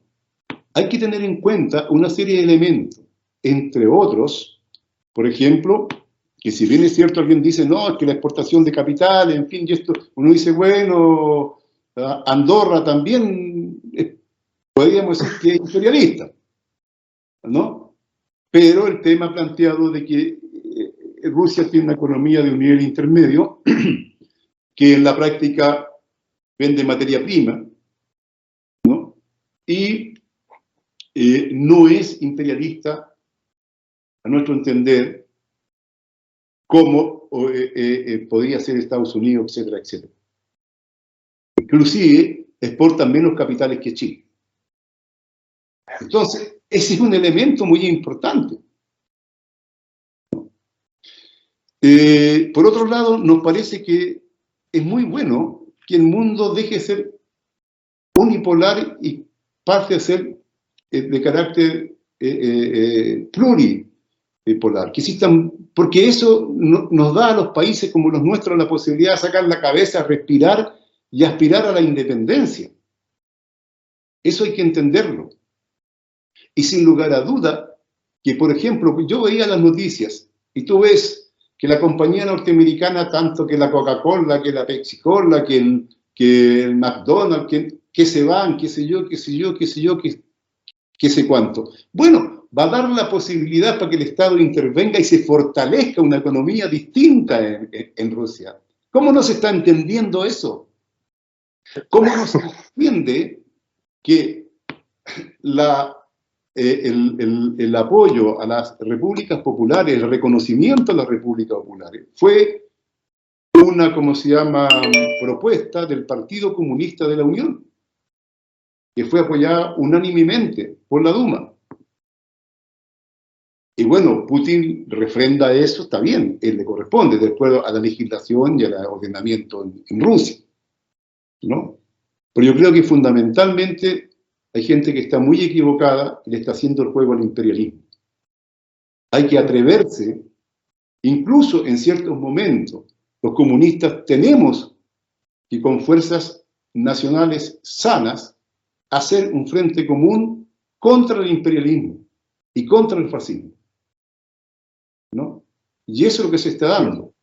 hay que tener en cuenta una serie de elementos, entre otros, por ejemplo, que si bien es cierto, alguien dice, no, es que la exportación de capital, en fin, y esto, uno dice, bueno, Andorra también podríamos decir que es imperialista, ¿no? Pero el tema planteado de que Rusia tiene una economía de un nivel intermedio, que en la práctica vende materia prima, ¿no? Y no es imperialista, a nuestro entender, como podría ser Estados Unidos, etcétera, etcétera. Inclusive exportan menos capitales que Chile. Entonces, ese es un elemento muy importante. Por otro lado, nos parece que es muy bueno que el mundo deje de ser unipolar y pase a ser de carácter pluripolar, que existan, porque eso nos da a los países como los nuestros la posibilidad de sacar la cabeza, respirar y aspirar a la independencia. Eso hay que entenderlo. Y sin lugar a duda, que por ejemplo, yo veía las noticias y tú ves que la compañía norteamericana, tanto que la Coca-Cola, que la Pepsi-Cola, que el McDonald's, que se van, qué sé yo, qué sé cuánto. Bueno, va a dar la posibilidad para que el Estado intervenga y se fortalezca una economía distinta en Rusia. ¿Cómo no se está entendiendo eso? ¿Cómo no se entiende que la el apoyo a las repúblicas populares, el reconocimiento a las repúblicas populares, fue una, ¿cómo se llama?, propuesta del Partido Comunista de la Unión, que fue apoyada unánimemente por la Duma. Y bueno, Putin refrenda eso, está bien, él le corresponde, de acuerdo a la legislación y al ordenamiento en Rusia, ¿no? Pero yo creo que fundamentalmente hay gente que está muy equivocada y le está haciendo el juego al imperialismo. Hay que atreverse, incluso en ciertos momentos, los comunistas tenemos que con fuerzas nacionales sanas hacer un frente común contra el imperialismo y contra el fascismo, ¿no? Y eso es lo que se está dando.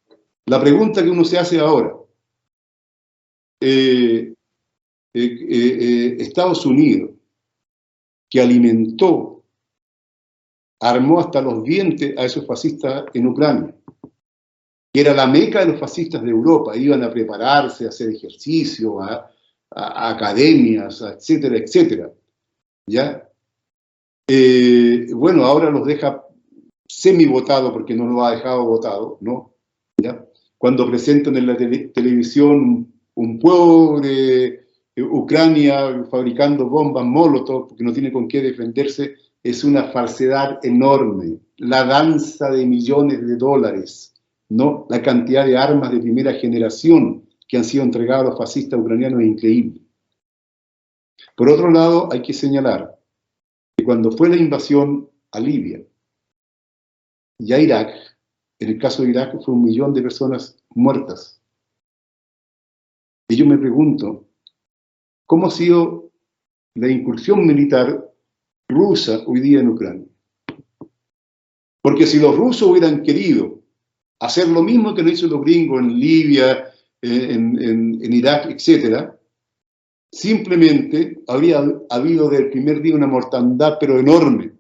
La pregunta que uno se hace ahora, Estados Unidos, que alimentó, armó hasta los dientes a esos fascistas en Ucrania, que era la meca de los fascistas de Europa, iban a prepararse, a hacer ejercicio, a academias, etcétera, etcétera, ¿ya? Bueno, ahora los deja semi-votado, porque no lo ha dejado votado, ¿no? ¿Ya? Cuando presentan en la televisión un pobre Ucrania fabricando bombas Molotov, porque no tiene con qué defenderse, es una falsedad enorme. La danza de millones de dólares, ¿no? La cantidad de armas de primera generación que han sido entregadas a los fascistas ucranianos es increíble. Por otro lado, hay que señalar que cuando fue la invasión a Libia y a Irak, en el caso de Irak fue 1 millón de personas muertas. Y yo me pregunto, ¿cómo ha sido la incursión militar rusa hoy día en Ucrania? Porque si los rusos hubieran querido hacer lo mismo que lo hizo los gringos en Libia, en Irak, etc., simplemente habría habido del primer día una mortandad, pero enorme.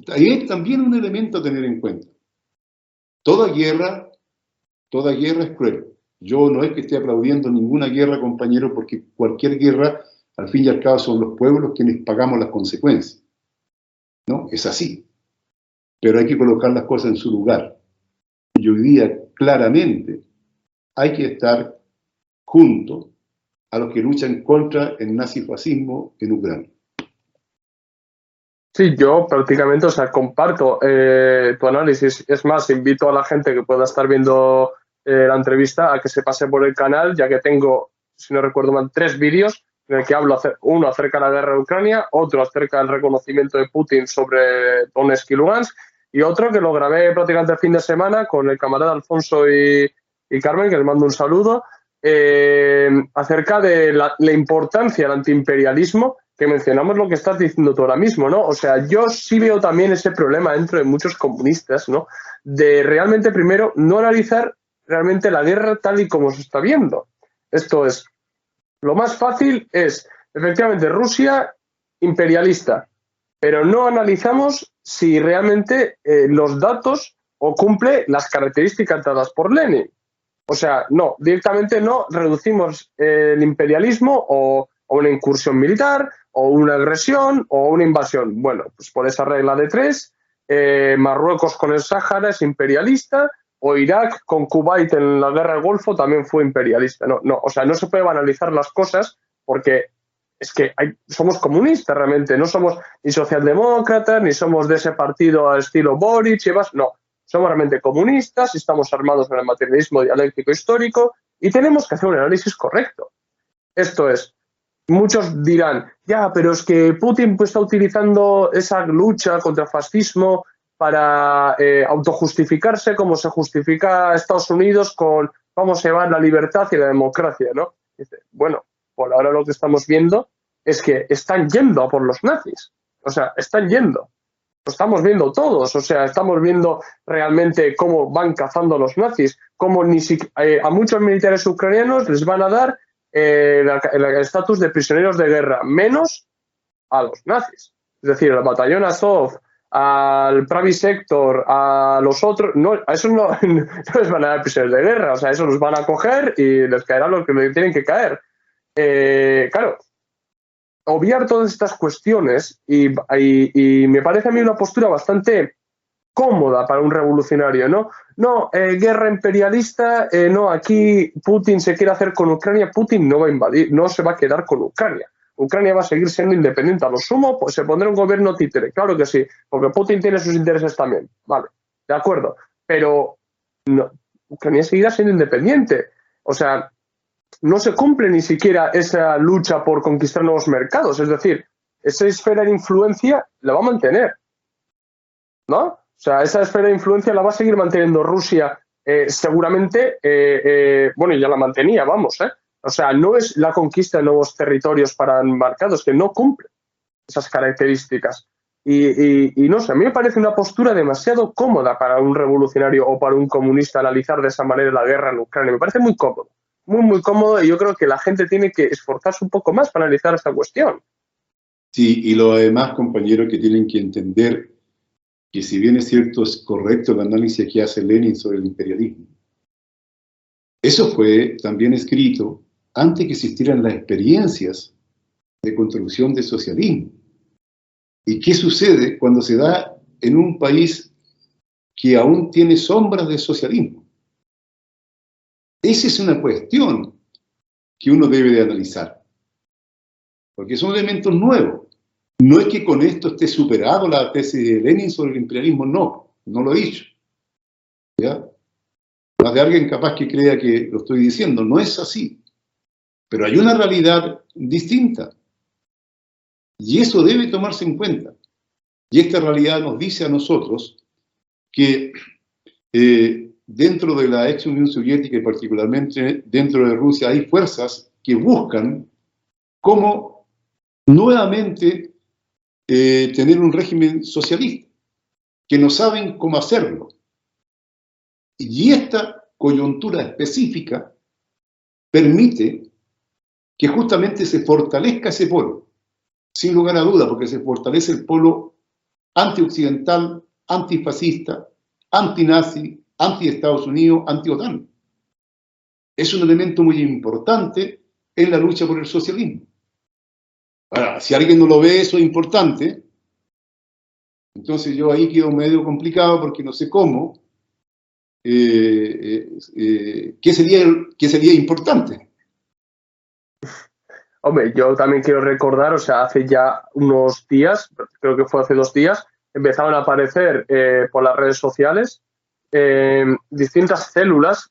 Ahí es también un elemento a tener en cuenta. Toda guerra es cruel. Yo no es que esté aplaudiendo ninguna guerra, compañero, porque cualquier guerra, al fin y al cabo, son los pueblos quienes pagamos las consecuencias, ¿no? Es así. Pero hay que colocar las cosas en su lugar. Y hoy día, claramente, hay que estar junto a los que luchan contra el nazifascismo en Ucrania. Sí, yo prácticamente, o sea, comparto tu análisis. Es más, invito a la gente que pueda estar viendo la entrevista a que se pase por el canal, ya que tengo, si no recuerdo mal, 3 vídeos en el que hablo, uno acerca de la guerra de Ucrania, otro acerca del reconocimiento de Putin sobre Donetsk y Lugansk, y otro que lo grabé prácticamente el fin de semana con el camarada Alfonso y Carmen, que les mando un saludo, acerca de la importancia del antiimperialismo, que mencionamos lo que estás diciendo tú ahora mismo, ¿no? O sea, yo sí veo también ese problema dentro de muchos comunistas, ¿no? De realmente primero no analizar realmente la guerra tal y como se está viendo. Esto es, lo más fácil es, efectivamente, Rusia imperialista, pero no analizamos si realmente los datos o cumple las características dadas por Lenin. O sea, no, directamente no reducimos el imperialismo o una incursión militar o una agresión o una invasión. Bueno, pues por esa regla de 3, Marruecos con el Sáhara es imperialista, o Irak con Kuwait en la guerra del Golfo también fue imperialista. No, o sea, no se puede banalizar las cosas porque es que somos comunistas realmente, no somos ni socialdemócratas, ni somos de ese partido al estilo Boric y demás, no. Somos realmente comunistas, estamos armados en el materialismo dialéctico histórico y tenemos que hacer un análisis correcto. Esto es, muchos dirán, ya, pero es que Putin pues, está utilizando esa lucha contra el fascismo para autojustificarse como se justifica a Estados Unidos con vamos a llevar la libertad y la democracia, ¿no? Dice, bueno, por ahora lo que estamos viendo es que están yendo a por los nazis. O sea, están yendo. Lo estamos viendo todos, o sea, estamos viendo realmente cómo van cazando a los nazis, cómo a muchos militares ucranianos les van a dar el estatus de prisioneros de guerra, menos a los nazis. Es decir, al batallón Azov, al Pravi Sector, a los otros, no, a esos no les van a dar prisioneros de guerra, o sea, esos los van a coger y les caerá lo que les tienen que caer. Claro, obviar todas estas cuestiones y me parece a mí una postura bastante cómoda para un revolucionario, ¿no? No, guerra imperialista, no, aquí Putin se quiere hacer con Ucrania, Putin no va a invadir, no se va a quedar con Ucrania. Ucrania va a seguir siendo independiente. A lo sumo, pues se pondrá un gobierno títere, claro que sí, porque Putin tiene sus intereses también, vale, de acuerdo, pero no, Ucrania seguirá siendo independiente. O sea, no se cumple ni siquiera esa lucha por conquistar nuevos mercados, es decir, esa esfera de influencia la va a mantener, ¿no? O sea, esa esfera de influencia la va a seguir manteniendo Rusia, seguramente, bueno, ya la mantenía, vamos, ¿eh? O sea, no es la conquista de nuevos territorios para mercados, que no cumple esas características. Y no sé, a mí me parece una postura demasiado cómoda para un revolucionario o para un comunista analizar de esa manera la guerra en Ucrania. Me parece muy cómodo, muy cómodo, y yo creo que la gente tiene que esforzarse un poco más para analizar esta cuestión. Sí, y los demás compañeros que tienen que entender que si bien es cierto, es correcto el análisis que hace Lenin sobre el imperialismo, eso fue también escrito antes que existieran las experiencias de construcción de socialismo. ¿Y qué sucede cuando se da en un país que aún tiene sombras de socialismo? Esa es una cuestión que uno debe de analizar, porque son elementos nuevos. No es que con esto esté superado la tesis de Lenin sobre el imperialismo, no lo he dicho. ¿Ya? Más de alguien capaz que crea que lo estoy diciendo, no es así. Pero hay una realidad distinta. Y eso debe tomarse en cuenta. Y esta realidad nos dice a nosotros que dentro de la ex Unión Soviética y particularmente dentro de Rusia hay fuerzas que buscan cómo nuevamente tener un régimen socialista, que no saben cómo hacerlo. Y esta coyuntura específica permite que justamente se fortalezca ese polo, sin lugar a duda, porque se fortalece el polo antioccidental, antifascista, antinazi, anti-Estados Unidos, anti-OTAN. Es un elemento muy importante en la lucha por el socialismo. Ahora, si alguien no lo ve eso importante, entonces yo ahí quedo medio complicado porque no sé cómo, ¿qué sería importante? Hombre, yo también quiero recordar, o sea, hace ya unos días, creo que fue hace 2 días, empezaron a aparecer por las redes sociales distintas células.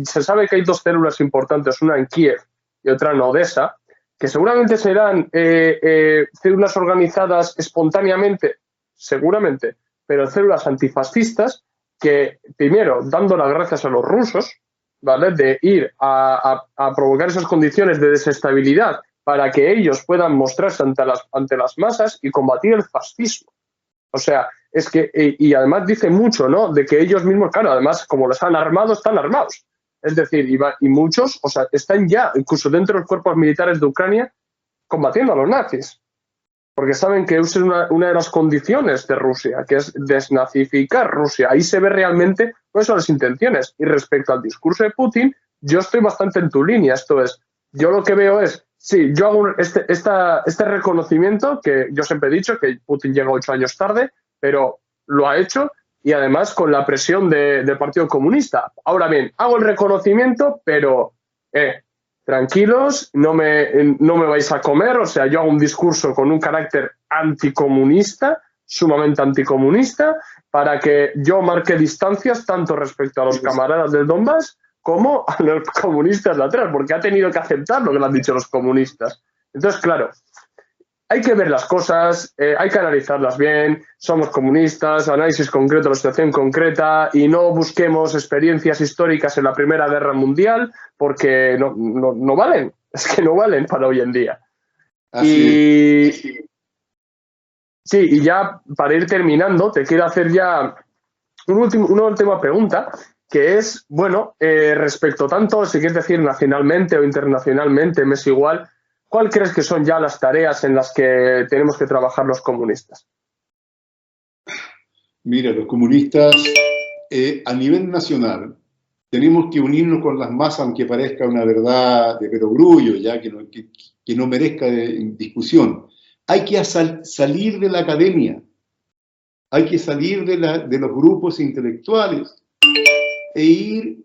Se sabe que hay 2 células importantes, una en Kiev y otra en Odessa, que seguramente serán células organizadas espontáneamente, seguramente, pero células antifascistas que, primero, dando las gracias a los rusos, ¿vale?, de ir a provocar esas condiciones de desestabilidad para que ellos puedan mostrarse ante las masas y combatir el fascismo. O sea, es que, y además dice mucho, ¿no?, de que ellos mismos, claro, además, como los han armado, están armados. Es decir, y muchos, o sea, están ya, incluso dentro de los cuerpos militares de Ucrania, combatiendo a los nazis. Porque saben que esa es una de las condiciones de Rusia, que es desnazificar Rusia. Ahí se ve realmente cuáles son las intenciones. Y respecto al discurso de Putin, yo estoy bastante en tu línea. Esto es, yo lo que veo es, sí, yo hago este reconocimiento que yo siempre he dicho, que Putin llega 8 años tarde, pero lo ha hecho, y además con la presión del Partido Comunista. Ahora bien, hago el reconocimiento, pero tranquilos, no me vais a comer. O sea, yo hago un discurso con un carácter anticomunista, sumamente anticomunista, para que yo marque distancias tanto respecto a los camaradas del Donbass como a los comunistas de atrás, porque ha tenido que aceptar lo que le han dicho los comunistas. Entonces, claro, hay que ver las cosas, hay que analizarlas bien, somos comunistas, análisis concreto de la situación concreta, y no busquemos experiencias históricas en la Primera Guerra Mundial, porque no valen, es que no valen para hoy en día. Sí, y ya para ir terminando, te quiero hacer ya una última pregunta, que es, bueno, respecto tanto, si quieres decir nacionalmente o internacionalmente, me es igual, ¿cuál crees que son ya las tareas en las que tenemos que trabajar los comunistas? Mira, los comunistas a nivel nacional tenemos que unirnos con las masas, aunque parezca una verdad de perogrullo, ya que que no merezca discusión. Hay que salir de la academia, hay que salir de los grupos intelectuales e ir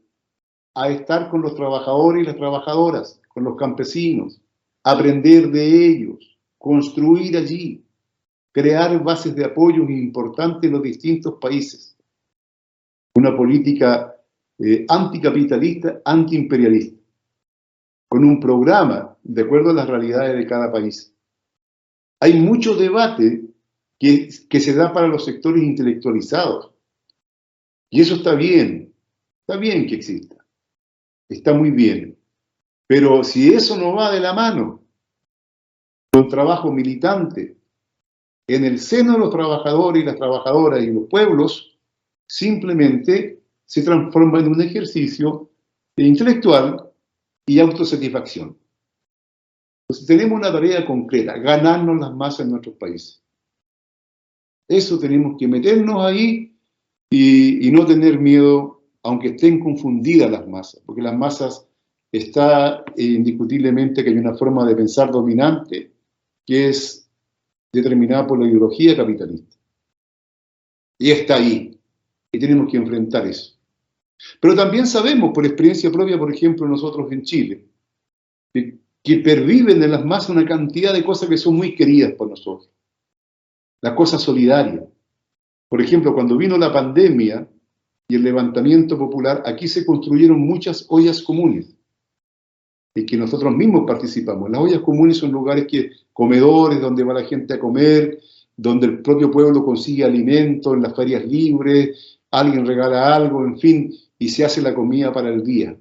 a estar con los trabajadores y las trabajadoras, con los campesinos, aprender de ellos, construir allí, crear bases de apoyo importantes en los distintos países. Una política anticapitalista, antiimperialista, con un programa de acuerdo a las realidades de cada país. Hay mucho debate que se da para los sectores intelectualizados. Y eso está bien que exista. Está muy bien. Pero si eso no va de la mano con trabajo militante en el seno de los trabajadores y las trabajadoras y los pueblos, simplemente se transforma en un ejercicio intelectual y autosatisfacción. Entonces tenemos una tarea concreta, ganarnos las masas en nuestros países. Eso tenemos que meternos ahí y no tener miedo, aunque estén confundidas las masas, porque las masas está indiscutiblemente que hay una forma de pensar dominante que es determinada por la ideología capitalista. Y está ahí, y tenemos que enfrentar eso. Pero también sabemos, por experiencia propia, por ejemplo, nosotros en Chile, que perviven en las masas una cantidad de cosas que son muy queridas por nosotros. Las cosas solidarias. Por ejemplo, cuando vino la pandemia y el levantamiento popular, aquí se construyeron muchas ollas comunes, en que nosotros mismos participamos. Las ollas comunes son lugares comedores, donde va la gente a comer, donde el propio pueblo consigue alimento, en las ferias libres, alguien regala algo, en fin, y se hace la comida para el día.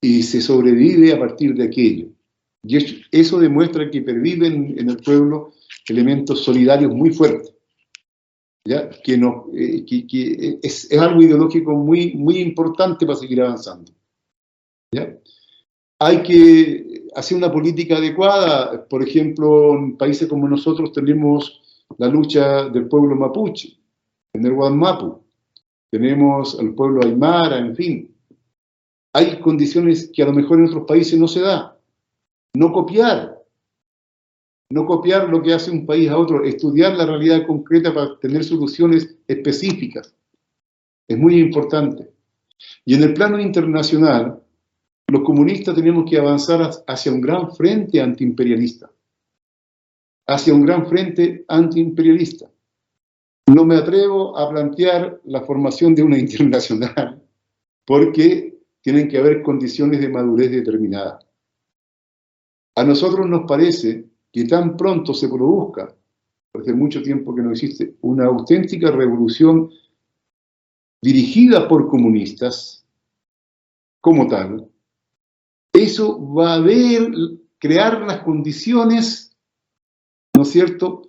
Y se sobrevive a partir de aquello. Y eso demuestra que perviven en el pueblo elementos solidarios muy fuertes, ¿ya? Que es algo ideológico muy, muy importante para seguir avanzando, ¿ya? Hay que hacer una política adecuada. Por ejemplo, en países como nosotros tenemos la lucha del pueblo mapuche, en el Guadmapu, tenemos al pueblo aymara, en fin. Hay condiciones que a lo mejor en otros países no se da. No copiar lo que hace un país a otro, estudiar la realidad concreta para tener soluciones específicas. Es muy importante. Y en el plano internacional, los comunistas tenemos que avanzar hacia un gran frente antiimperialista. Hacia un gran frente antiimperialista. No me atrevo a plantear la formación de una internacional, porque tienen que haber condiciones de madurez determinadas. A nosotros nos parece que tan pronto se produzca, hace mucho tiempo que no existe, una auténtica revolución dirigida por comunistas, como tal, eso va a crear las condiciones, ¿no es cierto?,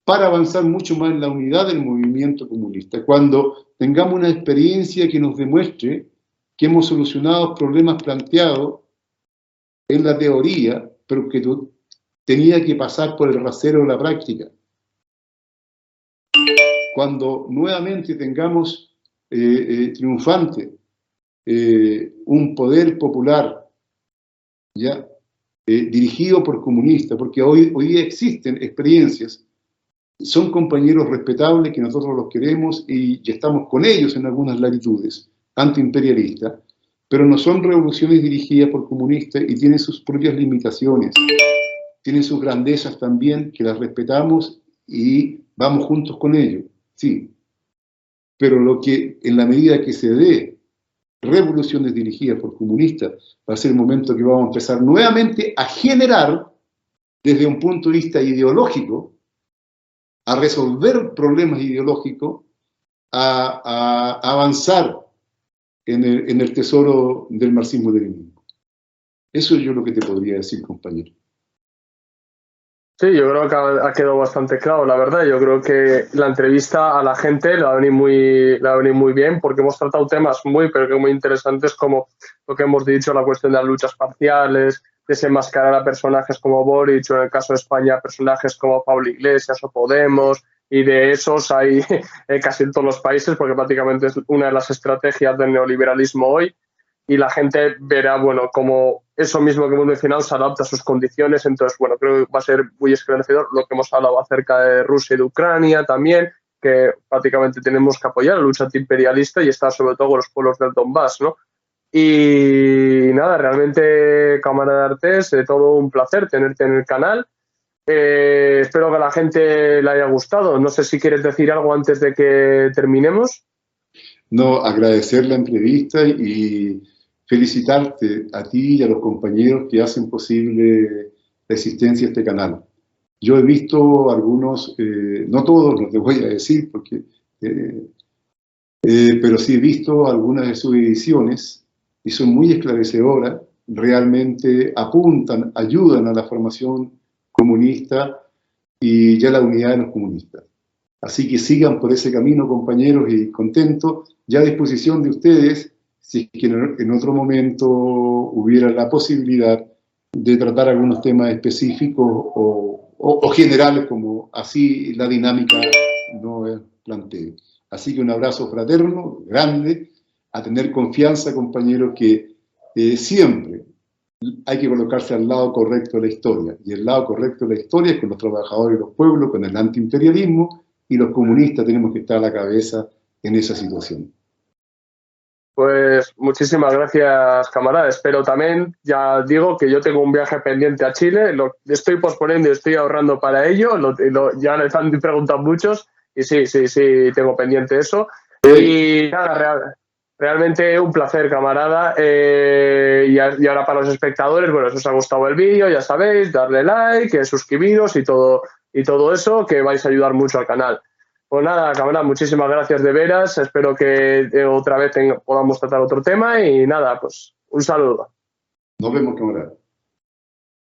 para avanzar mucho más en la unidad del movimiento comunista, cuando tengamos una experiencia que nos demuestre que hemos solucionado problemas planteados en la teoría, pero que tenía que pasar por el rasero de la práctica. Cuando nuevamente tengamos triunfante un poder popular, ¿ya? Dirigido por comunistas, porque hoy día existen experiencias, son compañeros respetables que nosotros los queremos y estamos con ellos en algunas latitudes antiimperialistas, pero no son revoluciones dirigidas por comunistas y tienen sus propias limitaciones, tienen sus grandezas también, que las respetamos y vamos juntos con ellos, sí. Pero lo que, en la medida que se dé revoluciones dirigidas por comunistas, va a ser el momento que vamos a empezar nuevamente a generar, desde un punto de vista ideológico, a resolver problemas ideológicos, a avanzar en el tesoro del marxismo-leninismo. Eso es yo lo que te podría decir, compañero. Sí, yo creo que ha quedado bastante claro, la verdad. Yo creo que la entrevista a la gente le va a venir muy bien, porque hemos tratado temas muy interesantes, como lo que hemos dicho, la cuestión de las luchas parciales, desenmascarar a personajes como Boric, o en el caso de España, personajes como Pablo Iglesias o Podemos, y de esos hay casi en todos los países, porque prácticamente es una de las estrategias del neoliberalismo hoy, y la gente verá, bueno, cómo eso mismo que hemos mencionado se adapta a sus condiciones. Entonces, bueno, creo que va a ser muy esclarecedor lo que hemos hablado acerca de Rusia y de Ucrania también, que prácticamente tenemos que apoyar la lucha antiimperialista y está sobre todo con los pueblos del Donbass, ¿no? Y nada, realmente, camarada Artés, todo un placer tenerte en el canal. Espero que a la gente le haya gustado. No sé si quieres decir algo antes de que terminemos. No, agradecer la entrevista y felicitarte a ti y a los compañeros que hacen posible la existencia de este canal. Yo he visto algunos, no todos, no te voy a decir, porque, pero sí he visto algunas de sus ediciones y son muy esclarecedoras, realmente apuntan, ayudan a la formación comunista y ya la unidad de los comunistas. Así que sigan por ese camino, compañeros, y contentos, ya a disposición de ustedes, si es que en otro momento hubiera la posibilidad de tratar algunos temas específicos o generales, como así la dinámica no plantea. Así que un abrazo fraterno, grande, a tener confianza, compañeros, que siempre hay que colocarse al lado correcto de la historia. Y el lado correcto de la historia es con los trabajadores y los pueblos, con el antiimperialismo, y los comunistas tenemos que estar a la cabeza en esa situación. Pues muchísimas gracias, camarada. Espero también, ya digo que yo tengo un viaje pendiente a Chile, lo estoy posponiendo y estoy ahorrando para ello, ya les han preguntado muchos y sí, tengo pendiente eso. Y nada, realmente un placer, camarada. Y ahora para los espectadores, bueno, si os ha gustado el vídeo, ya sabéis, darle like, suscribiros y todo eso, que vais a ayudar mucho al canal. Pues nada, camarada, muchísimas gracias de veras. Espero que otra vez podamos tratar otro tema y nada, pues un saludo. Nos vemos, camarada.